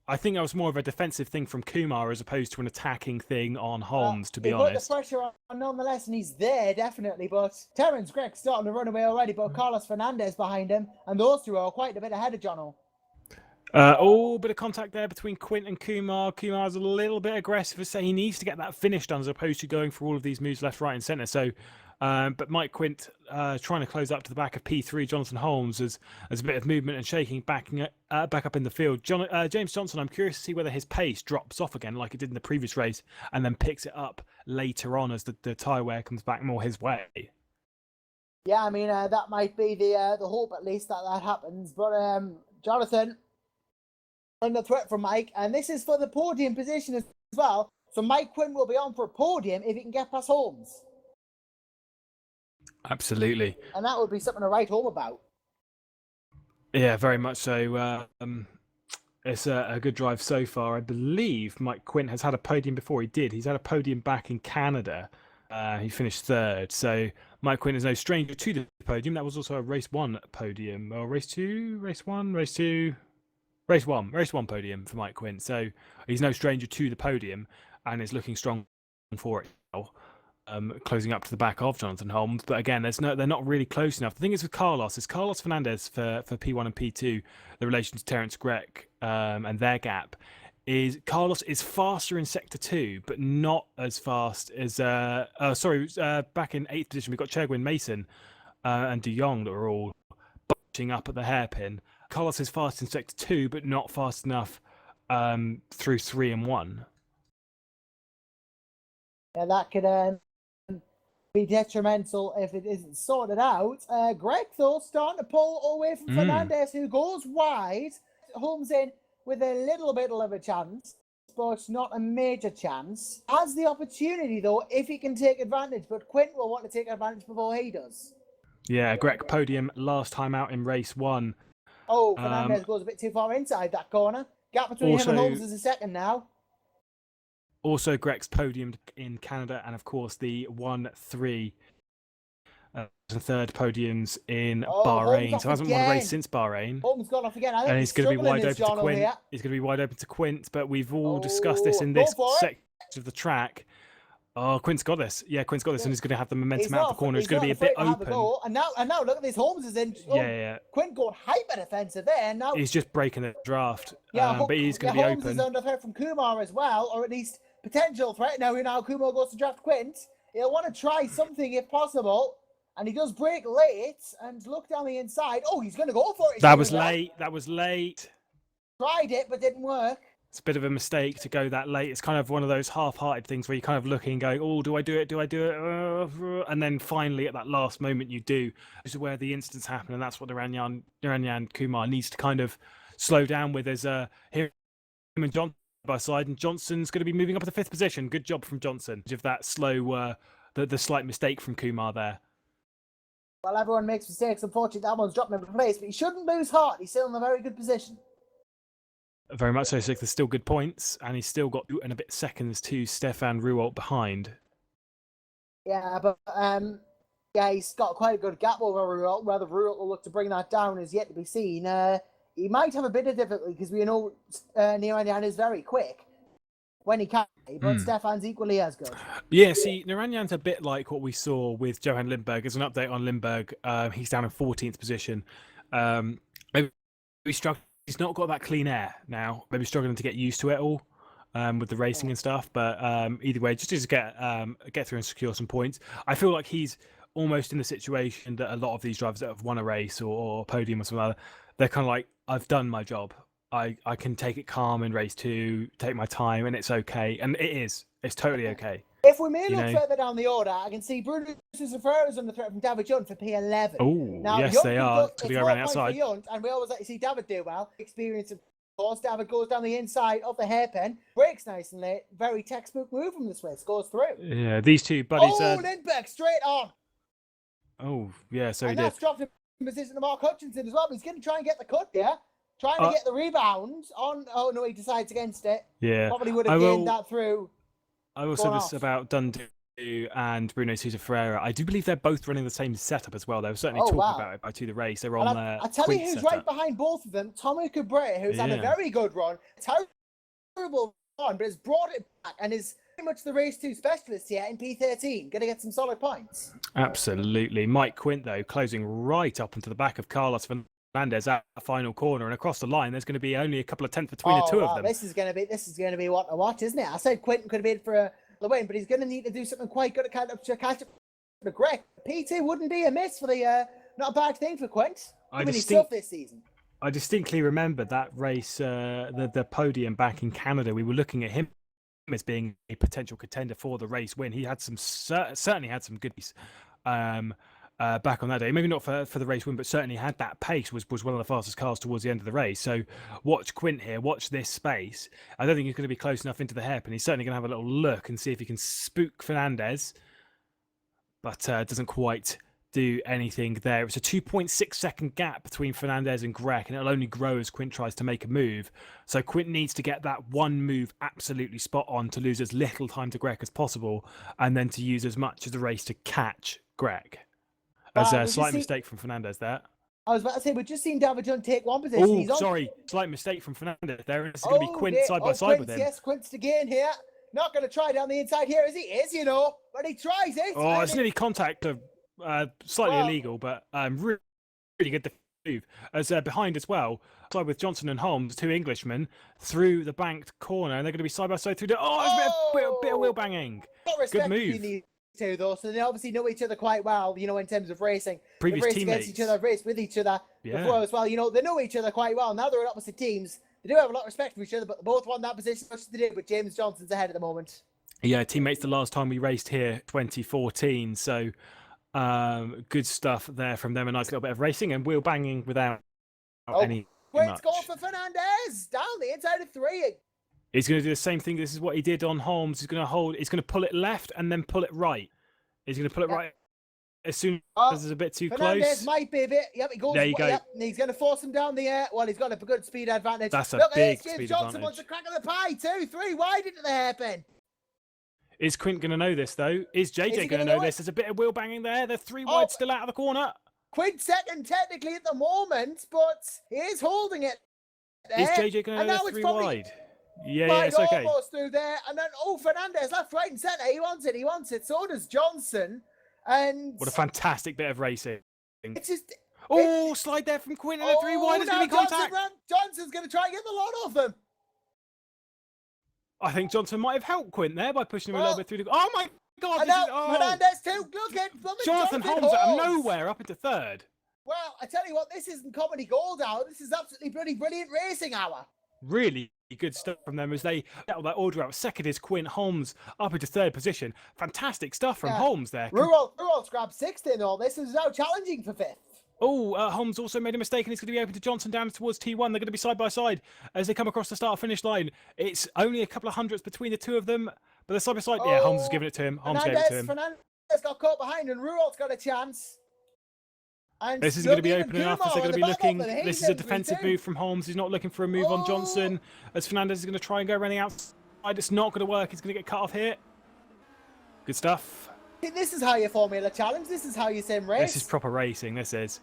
I think that was more of a defensive thing from Kumar as opposed to an attacking thing on Holmes, to be honest. He put the pressure on nonetheless, and he's there, definitely. But Terence Gregg starting to run away already, but Carlos Fernandez behind him, and those 2 are quite a bit ahead of Jono. Bit of contact there between Quint and Kumar. Kumar's a little bit aggressive, so he needs to get that finish done as opposed to going for all of these moves left, right, and centre. So, but Mike Quint trying to close up to the back of P3. Jonathan Holmes as a bit of movement and shaking, back up in the field. James Johnson, I'm curious to see whether his pace drops off again like it did in the previous race, and then picks it up later on as the tyre wear comes back more his way. Yeah, I mean that might be the hope at least that happens. But Jonathan. Under threat from Mike, and this is for the podium position as well. So Mike Quinn will be on for a podium if he can get past Holmes. Absolutely. And that would be something to write home about. Yeah, very much so. It's a good drive so far. I believe Mike Quint has had a podium before. He's had a podium back in Canada. He finished 3rd. So Mike Quint is no stranger to the podium. That was also a race 1 podium. Or race 2, race 1, race 2... Race one podium for Mike Quint. So he's no stranger to the podium and is looking strong for it now, closing up to the back of Jonathan Holmes. But again, they're not really close enough. The thing is with Carlos Fernandez for P1 and P2, the relation to Terence Gregg and their gap is Carlos is faster in Sector 2, but not as fast as... back in 8th position, we've got Chergwin, Mason and De Jong that are all bunching up at the hairpin. Carlos is fast in Sector 2, but not fast enough through 3 and 1. Yeah, that could be detrimental if it isn't sorted out. Gregg, though, starting to pull away from Fernandez, who goes wide. Holmes in with a little bit of a chance, but not a major chance. Has the opportunity, though, if he can take advantage, but Quint will want to take advantage before he does. Yeah, Gregg podium last time out in race 1. Oh, Fernandez goes a bit too far inside that corner. Gap between him and Holmes is a second now. Also, Gregg's podiumed in Canada, and of course the 1-3 and 3rd podiums in Bahrain. So he hasn't won a race since Bahrain. Holmes gone off again. I think and he's going to be wide open to Quint. He's going to be wide open to Quint, but we've all discussed this in this section of the track. Oh, Quint's got this. Yeah, Quint's got this, and he's going to have the momentum He's out not, the corner. It's he's going to not be a bit afraid to have a open. go. And now look at this. Holmes is in. Oh, Yeah. Quint going hyper defensive there. And now He's just breaking the draft. yeah, But he's going to be Holmes open. is under threat from Kumar as well, or at least potential threat. Now Kumar goes to draft Quint. He'll want to try something if possible. And he does break late and look down the inside. Oh, he's going to go for it. That was late. That was late. Tried it, but didn't work. It's a bit of a mistake to go that late. It's kind of one of those half-hearted things where you're kind of looking and going, oh, do I do it? Do I do it? And then finally at that last moment you do. This is where the instance happened, and that's what Naranyan Kumar needs to kind of slow down with. As him and Johnson by side, and Johnson's going to be moving up to the 5th position. Good job from Johnson. Of that slow, the slight mistake from Kumar there. Well, everyone makes mistakes. Unfortunately, that one's dropped in place, but he shouldn't lose heart. He's still in a very good position. Very much so. So there's still good points, and he's still got 2 and a bit seconds to Stefan Ruolt behind. Yeah, but he's got quite a good gap over Ruolt. Whether Ruolt will look to bring that down is yet to be seen. He might have a bit of difficulty because we know Naranyan is very quick when he can, but Stefan's equally as good. Yeah, see, Naranyan's a bit like what we saw with Johan Lindberg. As an update on Lindberg, he's down in 14th position. Maybe he's not got that clean air now. Maybe struggling to get used to it all with the racing and stuff. But either way, just to get through and secure some points. I feel like he's almost in the situation that a lot of these drivers that have won a race or a podium or something like that, they're kind of like, I've done my job. I can take it calm in race 2, take my time, and it's okay. And it is. It's totally okay. If we may look further down the order, I can see Bruno Ferrer is under threat from David Junt for P11. Oh, yes, they are. To go around the outside. Junt, and we always like to see David do well. Experience, of course. David goes down the inside of the hairpin, breaks nice and late. Very textbook move from the Swiss. Goes through. Yeah, these two buddies. Oh, Lindbergh straight on. Oh, yeah, so and he that's did. dropped him in position to Mark Hutchinson as well. But he's going to try and get the cut there. Trying to get the rebound on. Oh, no, he decides against it. Yeah. Probably would have gained that through. I will say this about Dundee and Bruno Sousa Ferreira. I do believe they're both running the same setup as well. They were certainly talking about it by the race. They're on their I tell you who's right behind both of them. Tommy Cabrera, who's had a very good run. Terrible run, but has brought it back and is pretty much the race 2 specialist here in P13. Going to get some solid points. Absolutely. Mike Quint, though, closing right up into the back of Carlos Fernandez at the final corner, and across the line, there's going to be only a couple of tenths between the two of them. This is going to be what to watch, isn't it? I said Quintin could have been for the win, but he's going to need to do something quite good to catch up to Greg. P2 wouldn't be a miss for the not a bad thing for Quint. This season. I distinctly remember that race, the podium back in Canada. We were looking at him as being a potential contender for the race win. He had certainly had some goodies. Back on that day, maybe not for the race win, but certainly had that pace, was one of the fastest cars towards the end of the race. So watch Quint here, watch this space. I don't think he's going to be close enough into the hairpin. He's certainly going to have a little look and see if he can spook Fernandez, but doesn't quite do anything there. It's a 2.6 second gap between Fernandez and Grech, and it'll only grow as Quint tries to make a move. So Quint needs to get that one move absolutely spot on to lose as little time to Grech as possible, and then to use as much of the race to catch Grech. There's a slight mistake from Fernandez there. I was about to say, we've just seen David John take one position. Oh, sorry. Slight mistake from Fernandez there. This is going to be Quint side by side with him. Yes, Quint's again here. Not going to try down the inside here as he is, but he tries it. Oh, it's nearly contact. Slightly illegal, but really, really good move. As behind as well, side with Johnson and Holmes, 2 Englishmen, through the banked corner, and they're going to be side by side through the... Oh, there's a bit of wheel banging. Good move. Too, though, so they obviously know each other quite well, in terms of racing. Previous teammates. Against each other, raced with each other before as well. They know each other quite well. Now they're in opposite teams. They do have a lot of respect for each other, but they both won that position, much as they did, but James Johnson's ahead at the moment. Yeah, teammates the last time we raced here, 2014, so good stuff there from them. A nice little bit of racing and wheel banging without any Great score for Fernandez, down the inside of 3. He's going to do the same thing. This is what he did on Holmes. He's going to hold. He's going to pull it left and then pull it right. He's going to pull it right as soon as it's a bit too Fernandez close. Might be a bit. Yep, he goes. There you go. Yep, he's going to force him down the air. Well, he's got a good speed advantage. That's a big speed Johnson advantage. wants a crack of the pie. 2, 3 wide into the hairpin. Is Quint going to know this though? Is JJ going to know this? There's a bit of wheel banging there. They're 3 wide still out of the corner. Quint second technically at the moment, but he is holding it. Is JJ going to know 3 wide? Yeah, Right, it's okay. almost through there. And then, Fernandez, left, right, and centre. He wants it. He wants it. So does Johnson. And What a fantastic bit of racing. it's just. Oh, slide there from Quintin at 3 wide. There's going to be contact. Johnson's going to try and get the lot of them. I think Johnson might have helped Quint there by pushing him a little bit through the. Oh my God! And now Fernandez too. Look at Jonathan Holmes out of nowhere up into third. Well, I tell you what, this isn't comedy gold hour. This is absolutely bloody brilliant racing hour. Really good stuff from them as they settle that order out. Second is Quint, Holmes up into third position. Fantastic stuff from Holmes there. Ruwalt's grabbed sixth in all. This is now challenging for fifth. Oh, Holmes also made a mistake and it's going to be open to Johnson down towards T1. They're going to be side by side as they come across the start-finish line. It's only a couple of hundredths between the two of them, but they're side by side. Yeah, Holmes has given it to him. Holmes gave it to him. Fernandez got caught behind and Ruwalt's got a chance. And this is going to be open enough as they're going to be looking. This is a defensive move from Holmes. He's not looking for a move on Johnson. As Fernandez is going to try and go around the outside. It's not going to work. He's going to get cut off here. Good stuff. This is how you Formula Challenge. This is how you sim race. This is proper racing. This is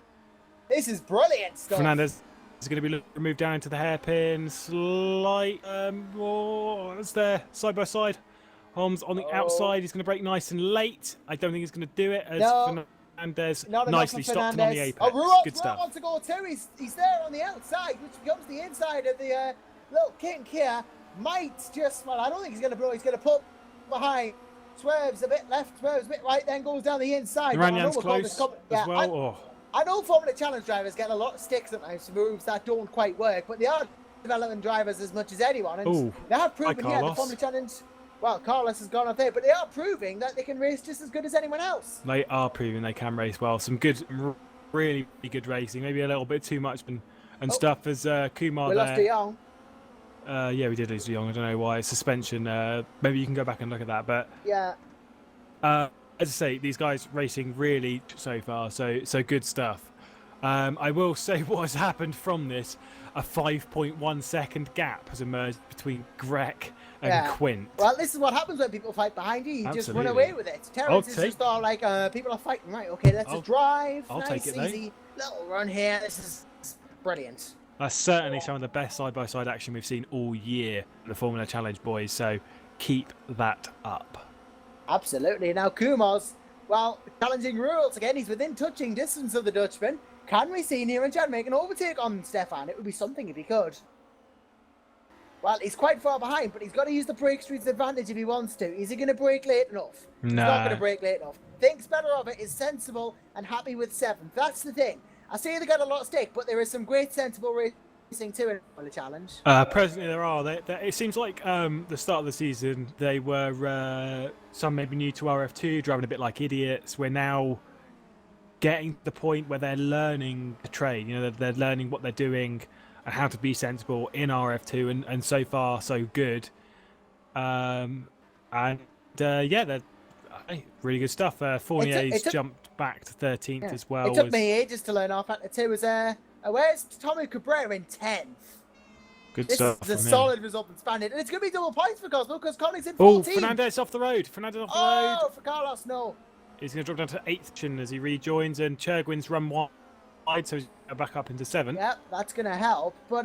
brilliant stuff. Fernandez is going to be moved down into the hairpin. Slight it's there side by side. Holmes on the outside. He's going to brake nice and late. I don't think he's going to do it. As Fernandez nicely stopped him on the apex. Good stuff. Wants to go too. He's there on the outside, which becomes the inside of the little kink here. Might just, I don't think he's going to blow. He's going to pull behind. Swerves a bit left, swerves a bit right, then goes down the inside. Ranyan's close as well. I know Formula Challenge drivers get a lot of sticks sometimes for moves that don't quite work, but they are developing drivers as much as anyone. And they have proven here the Formula Challenge. Well, Carlos has gone off there, but they are proving that they can race just as good as anyone else. They are proving they can race well. Some good, really good racing. Maybe a little bit too much and stuff as Kumar we lost De Jong. Yeah, we did lose De Jong. I don't know why. Suspension. Maybe you can go back and look at that. But yeah. As I say, these guys racing really so far. So good stuff. I will say what has happened from this. A 5.1 second gap has emerged between Greg and Quint. Well, this is what happens when people fight behind you. You just run away with it. Terrence is just all like, people are fighting. Right, okay, let's just drive. I'll nice, take it, easy little run here. This is brilliant. That's certainly some of the best side-by-side action we've seen all year in the Formula Challenge, boys. So keep that up. Absolutely. Now, Kumar's, challenging rules again. He's within touching distance of the Dutchman. Can we see Niranjan make an overtake on Stefan? It would be something if he could. Well, he's quite far behind, but he's got to use the brake street's advantage if he wants to. Is he going to brake late enough? No. He's not going to brake late enough. Thinks better of it, is sensible and happy with 7th. That's the thing. I say they got a lot of stick, but there is some great sensible racing too in the challenge. Presently there are. It seems like the start of the season, they were, some maybe new to RF2, driving a bit like idiots. We're now getting to the point where they're learning the trade. You know, they're learning what they're doing and how to be sensible in RF2, and so far so good. Yeah, they're really good stuff. Fournier's jumped back to 13th as well. It took me ages to learn off at 2. Where's Tommy Cabrera in 10th? Good stuff. This is a solid result in Spanish, and it's going to be double points for Cosmo because Connie's in 14th. Fernandez off the road. Oh, for Carlos, no. He's going to drop down to 8th as he rejoins, and Cherwin's run wide, so he's back up into 7th. Yeah, that's going to help. But,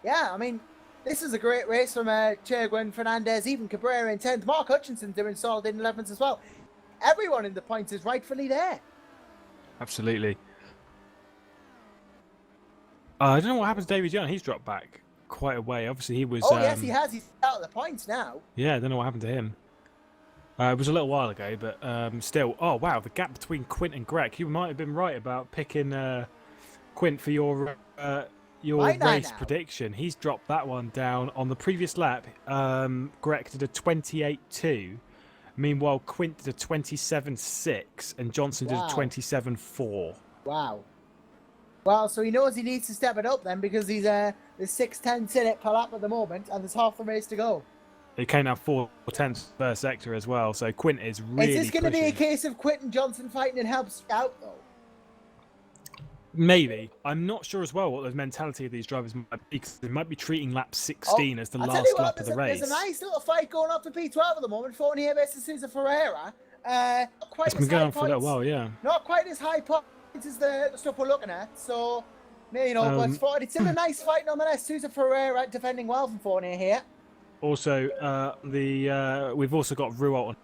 yeah, I mean, this is a great race from Cherwin, Fernandez, even Cabrera in 10th. Mark Hutchinson's doing solid in 11th as well. Everyone in the points is rightfully there. Absolutely. I don't know what happens to David Young. He's dropped back quite a way. Obviously, he was... yes, he has. He's out of the points now. Yeah, I don't know what happened to him. It was a little while ago, but still. Oh, wow, the gap between Quint and Greg. You might have been right about picking Quint for your race prediction. He's dropped that one down on the previous lap. Greg did a 28.2. Meanwhile, Quint did a 27.6 and Johnson did a 27.4. Wow. Well, so he knows he needs to step it up then because he's there's 6/10 in it per lap at the moment and there's half the race to go. He came out 4/10 per sector as well, so Quint is really Is this going to be a case of Quint and Johnson fighting and helps out though? Maybe. I'm not sure as well what the mentality of these drivers might be, because they might be treating lap 16 as the last lap of the race. There's a nice little fight going on for P12 at the moment. Fournier versus Sousa Ferreira. It's been going on for a little while, yeah. Not quite as high points as the stuff we're looking at, so, you know, but it's still a nice fight nonetheless. Sousa Ferreira defending well from Fournier here. Also, we've also got Rualt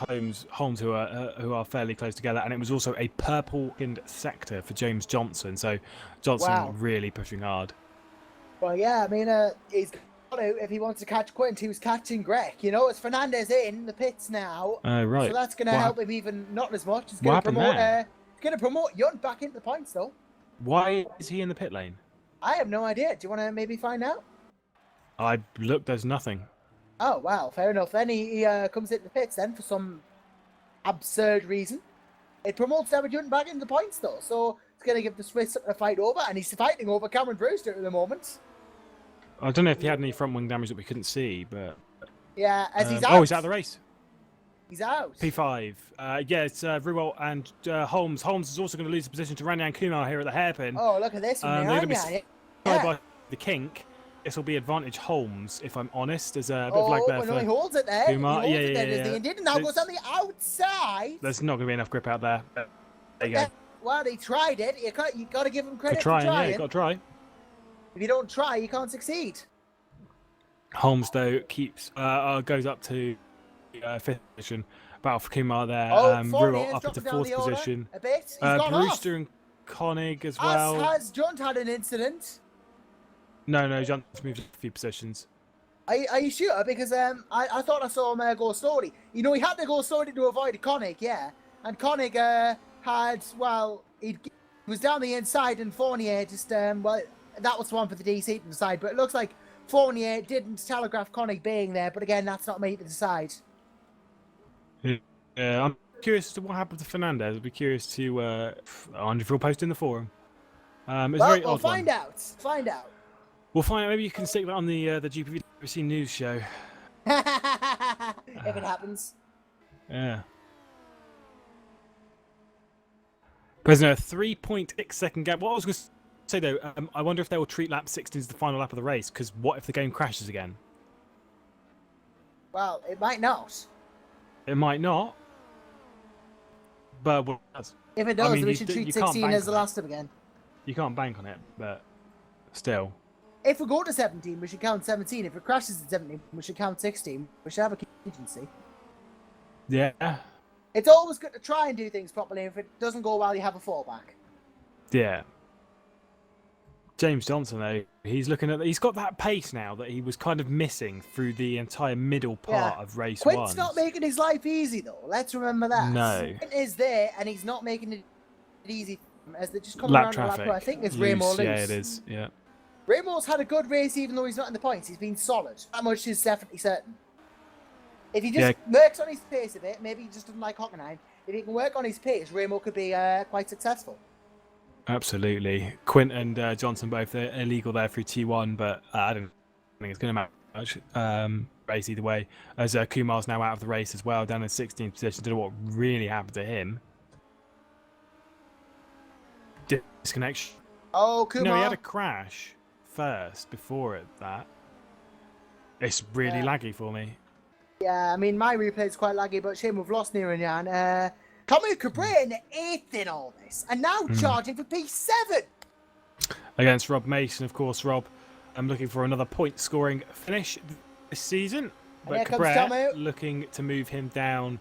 and Holmes who are fairly close together, and it was also a purple-skinned sector for James Johnson. So Johnson Wow. really pushing hard. Well, yeah, I mean, he's got to, if he wants to catch Quint, he was catching Greg. You know, it's Fernandez in the pits now. Right. So that's going to help him even not as much. It's What going to happened promote. there? It's going to promote Yunt back into the points, though. Why is he in the pit lane? I have no idea. Do you want to maybe find out? I looked. There's nothing. Oh wow, fair enough. Then he comes into the pits then for some absurd reason. It promotes David Yunt back into the points though, so it's going to give the Swiss something to fight over, and he's fighting over Cameron Brewster at the moment. I don't know if he had any front wing damage that we couldn't see, but Yeah, as he's out. Oh, he's out of the race. He's out. P5. Yeah, it's Rualt and Holmes. Holmes is also going to lose the position to Ranyan Kumar here at the hairpin. Oh, look at this one. They're going to be Yeah. by the kink. This will be advantage Holmes, if I'm honest. There's a bit of lag there no, he holds it there. Kumar. He holds it there, doesn't he? And now It's- goes on the outside. There's not going to be enough grip out there. There you go. Well, he tried it. You got to give him credit Good for trying, trying. yeah, got to try. If you don't try, you can't succeed. Holmes, though, keeps goes up to 5th position. Battle for Kumar there. Fournier's Rualt up dropping into down 4th the order position. a bit. He's gone Brewster off. and Koenig as well. Has Junt had an incident? No, John's moved a few positions. Are you sure? Because I thought I saw him go slowly. You know, he had to go slowly to avoid Koenig, yeah. And Koenig he was down the inside, and Fournier just that was one for the DC to decide. But it looks like Fournier didn't telegraph Koenig being there. But again, that's not me to decide. Yeah, I'm curious as to what happened to Fernandez. I'd be curious to. I wonder if he'll post in the forum. We'll find out. Find out. We'll find out. Maybe you can stick that on the GPVWC news show. If it happens. Yeah. There's a 3.6 second gap. What I was going to say though, I wonder if they will treat lap 16 as the final lap of the race. Because what if the game crashes again? Well, it might not. It might not. But If it does, I mean, we should treat 16 as the last time again. You can't bank on it, but still. If we go to 17, we should count 17. If it crashes at 17, we should count 16. We should have a contingency. Yeah. It's always good to try and do things properly. If it doesn't go well, you have a fallback. Yeah. James Johnson, though, he's got that pace now that he was kind of missing through the entire middle part of race Quint's 1. not making his life easy, though. Let's remember that. No. Quint is there, and he's not making it easy as they just come Lap around traffic. the lap. I think it's Loose, Remo loose. Yeah, it is. Yeah. Remo's had a good race, even though he's not in the points. He's been solid. That much is definitely certain. If he just works on his pace a bit, maybe he just doesn't like Hockenheim. If he can work on his pace, Remo could be quite successful. Absolutely. Quint and Johnson both are illegal there through T1, but I don't think it's going to matter much. Race either way. As Kumar's now out of the race as well, down in 16th position. Don't know what really happened to him. Disconnection. Oh, Kumar. No, he had a crash first before that. It's really laggy for me. Yeah, I mean, my replay is quite laggy, but shame we've lost Niranyan. Camus Cabrera in the 8th in all this, and now charging for P7. Against Rob Mason, of course, Rob. I'm looking for another point-scoring finish this season. But Cabrera looking to move him down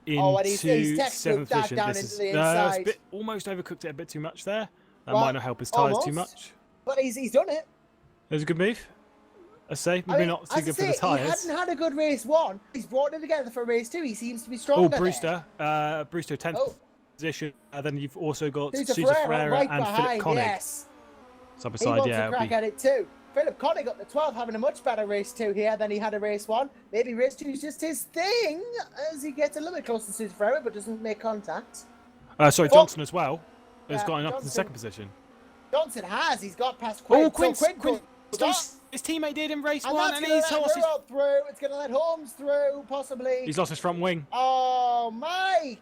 into 7th position. This is almost overcooked it a bit too much there. That might not help his tyres too much. But he's done it. It was a good move. I say, maybe not too good for the tyres. He hadn't had a good race 1. He's brought it together for race 2. He seems to be stronger. Oh, Brewster. Brewster 10th position. Then you've also got Cesar Ferreira right and behind, Philip Koenig. Yes. Side by He side, wants to crack at it too. Philip Koenig up to 12, having a much better race 2 here than he had a race 1. Maybe race 2 is just his thing as he gets a little bit closer to Cesar Ferreira but doesn't make contact. Johnson as well has gotten up to the 2nd position. Johnson has. He's got past Quint. Oh, Quint. His teammate did in race 1, and he's lost his... through. It's going to let Holmes through, possibly. He's lost his front wing. Oh, Mike!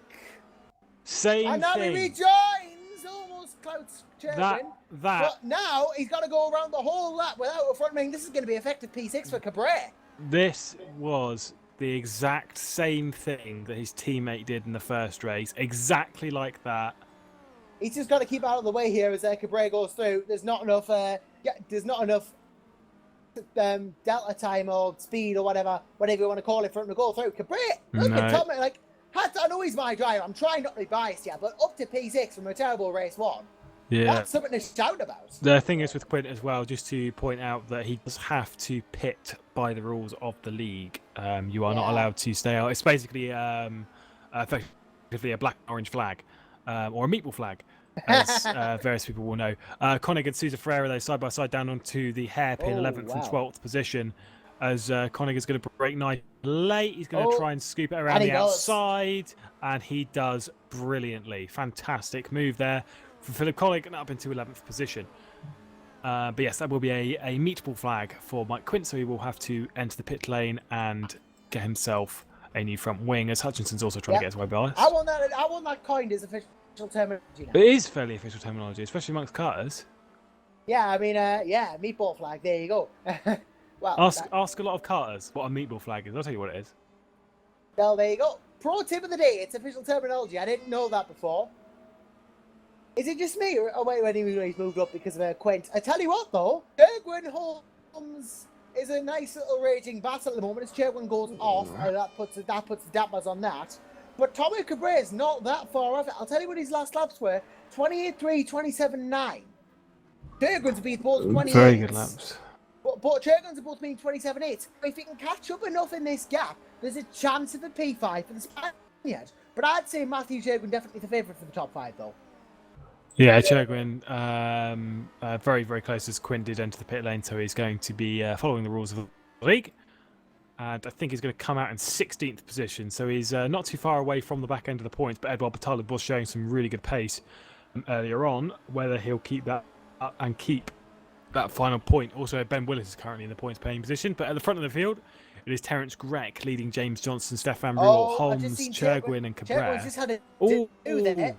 Same and now thing. he rejoins, almost clouds That. But now he's got to go around the whole lap without a front wing. This is going to be effective P6 for Cabrera. This was the exact same thing that his teammate did in the first race. Exactly like that. He's just got to keep out of the way here as Cabrera goes through. There's not enough. There's not enough delta time or speed or whatever you want to call it for him to go through. Cabret, look No. at Tommy, like, I know he's my driver. I'm trying not to be biased here, but up to P6 from a terrible race 1. Yeah. That's something to shout about. The thing is with Quint as well, just to point out that he does have to pit by the rules of the league. You are not allowed to stay out. It's basically effectively a black and orange flag, or a meatball flag, as various people will know. Koenig and Sousa Ferreira, they side by side down onto the hairpin, 11th and 12th position. As Koenig is going to break nice late, he's going to try and scoop it around the outside, and he does brilliantly. Fantastic move there from Philip Koenig and up into 11th position. But yes, that will be a meatball flag for Mike Quint, so he will have to enter the pit lane and get himself a new front wing, as Hutchinson's also trying to get his way by. I want that coined as official terminology now. It is fairly official terminology, especially amongst karters. Yeah, I mean, meatball flag, there you go. Well, ask a lot of karters what a meatball flag is. I'll tell you what it is. Well, there you go. Pro tip of the day, it's official terminology. I didn't know that before. Is it just me, or wait, when he's moved up because of Quint? I tell you what, though, Chegwin Holmes is a nice little raging battle at the moment. As Chegwin goes off, that puts the dampers on that. But Tommy Cabrera is not that far off it. I'll tell you what his last laps were: 28.3, 27.9. Chegwin's beat both 28. Very good laps. But Chegwin's are both being 27.8. If he can catch up enough in this gap, there's a chance of a P5 for the Spaniard. But I'd say Matthew Chegwin definitely the favourite for the top 5, though. Yeah, Chegwin, very, very close as Quint did enter the pit lane, so he's going to be following the rules of the league. And I think he's going to come out in 16th position, so he's not too far away from the back end of the points, but Edouard Battaglia was showing some really good pace earlier on. Whether he'll keep that up and keep that final point. Also, Ben Willis is currently in the points-paying position, but at the front of the field, it is Terence Grech leading James Johnson, Stefan Ruel, Holmes, Chegwin, and Cabrera. Chegwin's just had a do there.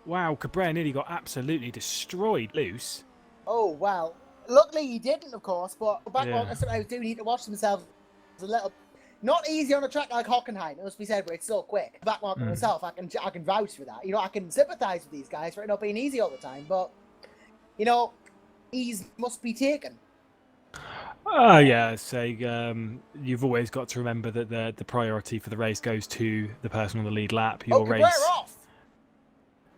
Wow, Cabrera nearly got absolutely destroyed loose. Oh, well. Luckily he didn't, of course, but backmarkers sometimes do need to watch themselves a little. Not easy on a track like Hockenheim, it must be said, where it's so quick. Backmarker myself, I can vouch for that. You know, I can sympathise with these guys for it not being easy all the time, but, you know, ease must be taken. Yeah, you've always got to remember that the priority for the race goes to the person on the lead lap. Your race. Off.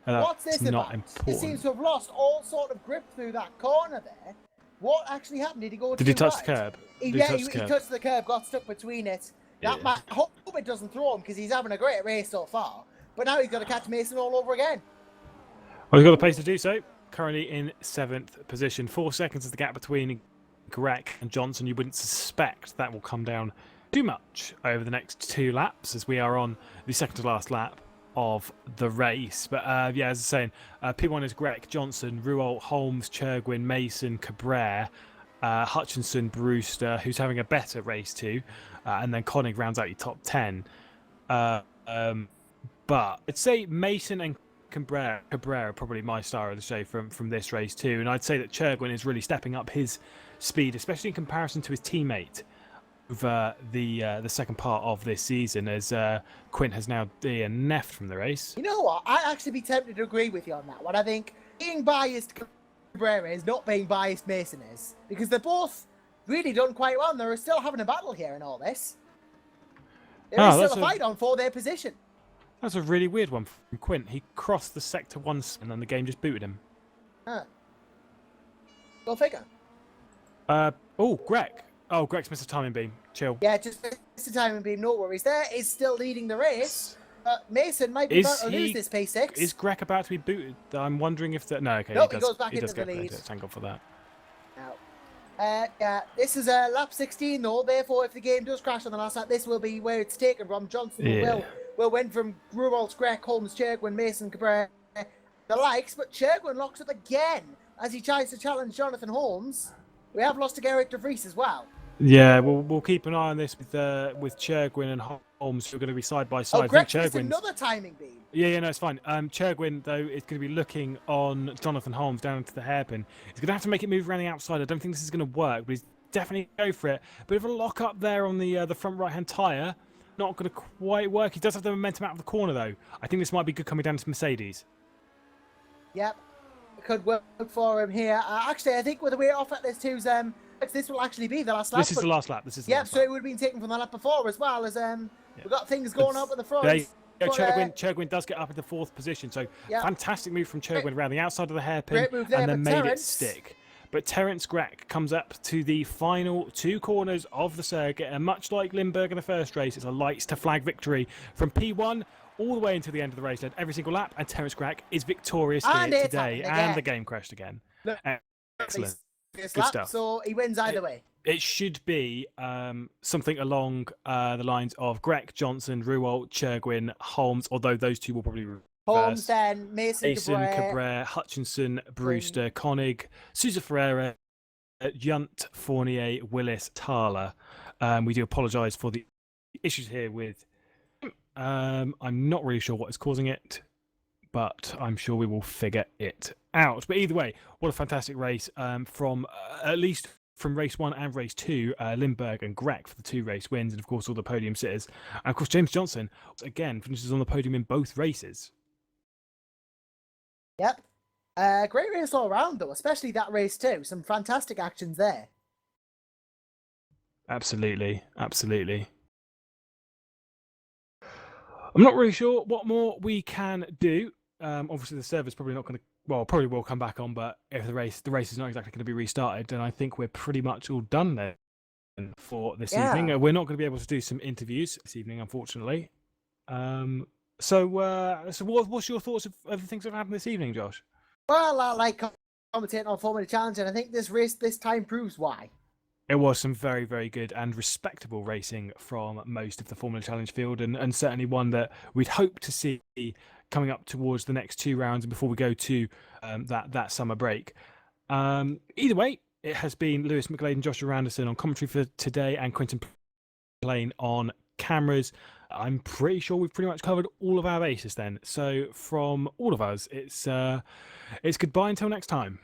What's this not about? important. He seems to have lost all sort of grip through that corner there. What actually happened? Did he go? Did he touch the curb? He touched the curb, got stuck between it. I hope it doesn't throw him because he's having a great race so far. But now he's got to catch Mason all over again. Well, he's got the pace to do so. Currently in 7th position. 4 seconds is the gap between Grech and Johnson. You wouldn't suspect that will come down too much over the next 2 laps, as we are on the second to last lap of the race. But as I was saying, P1 is Grech, Johnson, Ruolt, Holmes, Chegwin, Mason, Cabrera, Hutchinson, Brewster, who's having a better race too, and then Koenig rounds out your top 10. But I'd say Mason and Cabrera probably my star of the show from this race too, and I'd say that Chegwin is really stepping up his speed, especially in comparison to his teammate over the second part of this season, as Quint has now DNF'd from the race. You know what? I'd actually be tempted to agree with you on that one. I think being biased Cabrera is not being biased Mason is, because they're both really done quite well, and they're still having a battle here in all this. There is still a fight on for their position. That's a really weird one from Quint. He crossed the sector once, and then the game just booted him. Huh. Go figure. Grech. Oh, Grech's missed a timing beam. Chill. Yeah, just missed a timing beam. No worries. There is still leading the race. Mason might be about to lose this P6. Is Grech about to be booted? I'm wondering if that. No, okay. No, he goes back into the lead. Thank God for that. Yeah, this is lap 16 though. Therefore, if the game does crash on the last lap, this will be where it's taken from. Johnson will win from Ruolt, Grech, Holmes, Chegwin, Mason, Cabrera, the likes. But Chegwin locks up again as he tries to challenge Jonathan Holmes. We have lost to Gerrit de Vries as well. Yeah, we'll keep an eye on this with Chegwin and Holmes, who are going to be side by side. Oh, Grech missed another timing beam. Yeah, no, it's fine. Chegwin, though, is going to be looking on Jonathan Holmes down to the hairpin. He's going to have to make it move around the outside. I don't think this is going to work, but he's definitely going to go for it. Bit of a lock up there on the front right-hand tyre. Not going to quite work. He does have the momentum out of the corner, though. I think this might be good coming down to Mercedes. Yep. Could work for him here. Actually, I think with the way off at this two's this will actually be the last lap. This is the last lap. This is the Yeah, last so lap. it would have been taken from the lap before as well as we've got things going up at the front. Churgwin does get up into 4th position, so fantastic move from Churgwin around the outside of the hairpin, Great move there, and then but made it Terence- stick. But Terence Grack comes up to the final 2 corners of the circuit, and much like Limburg in the first race, it's a lights to flag victory from P1 all the way until the end of the race, led every single lap, and Terence Grack is victorious here today, and the game crashed again. Excellent. Good lap, stuff. So he wins either way. It should be something along the lines of Grech, Johnson, Ruwalt, Churgwin, Holmes, although those 2 will probably reverse. Holmes, then Mason, Cabrera, Hutchinson, Brewster, Koenig, Sousa Ferreira, Yunt, Fournier, Willis, Thaler. We do apologise for the issues here with I'm not really sure what is causing it, but I'm sure we will figure it out. But either way, what a fantastic race from at least from race 1 and race 2, Limburg and Grech for the 2 race wins, and of course all the podium sitters. And of course James Johnson, again, finishes on the podium in both races. Yep. Great race all around, though, especially that race too. Some fantastic actions there. Absolutely. Absolutely. I'm not really sure what more we can do. Obviously, the server's probably not going to, well, probably will come back on, but if the race is not exactly going to be restarted, then I think we're pretty much all done there for this evening. We're not going to be able to do some interviews this evening, unfortunately. So what's your thoughts of the things that have happened this evening, Josh? Well, I like commentating on Formula Challenge, and I think this race this time proves why. It was some very, very good and respectable racing from most of the Formula Challenge field, and certainly one that we'd hope to see coming up towards the next 2 rounds and before we go to that summer break. Either way, it has been Lewis McGlade and Joshua Anderson on commentary for today, and Quintin Plane on cameras. I'm pretty sure we've pretty much covered all of our bases then. So from all of us, it's goodbye until next time.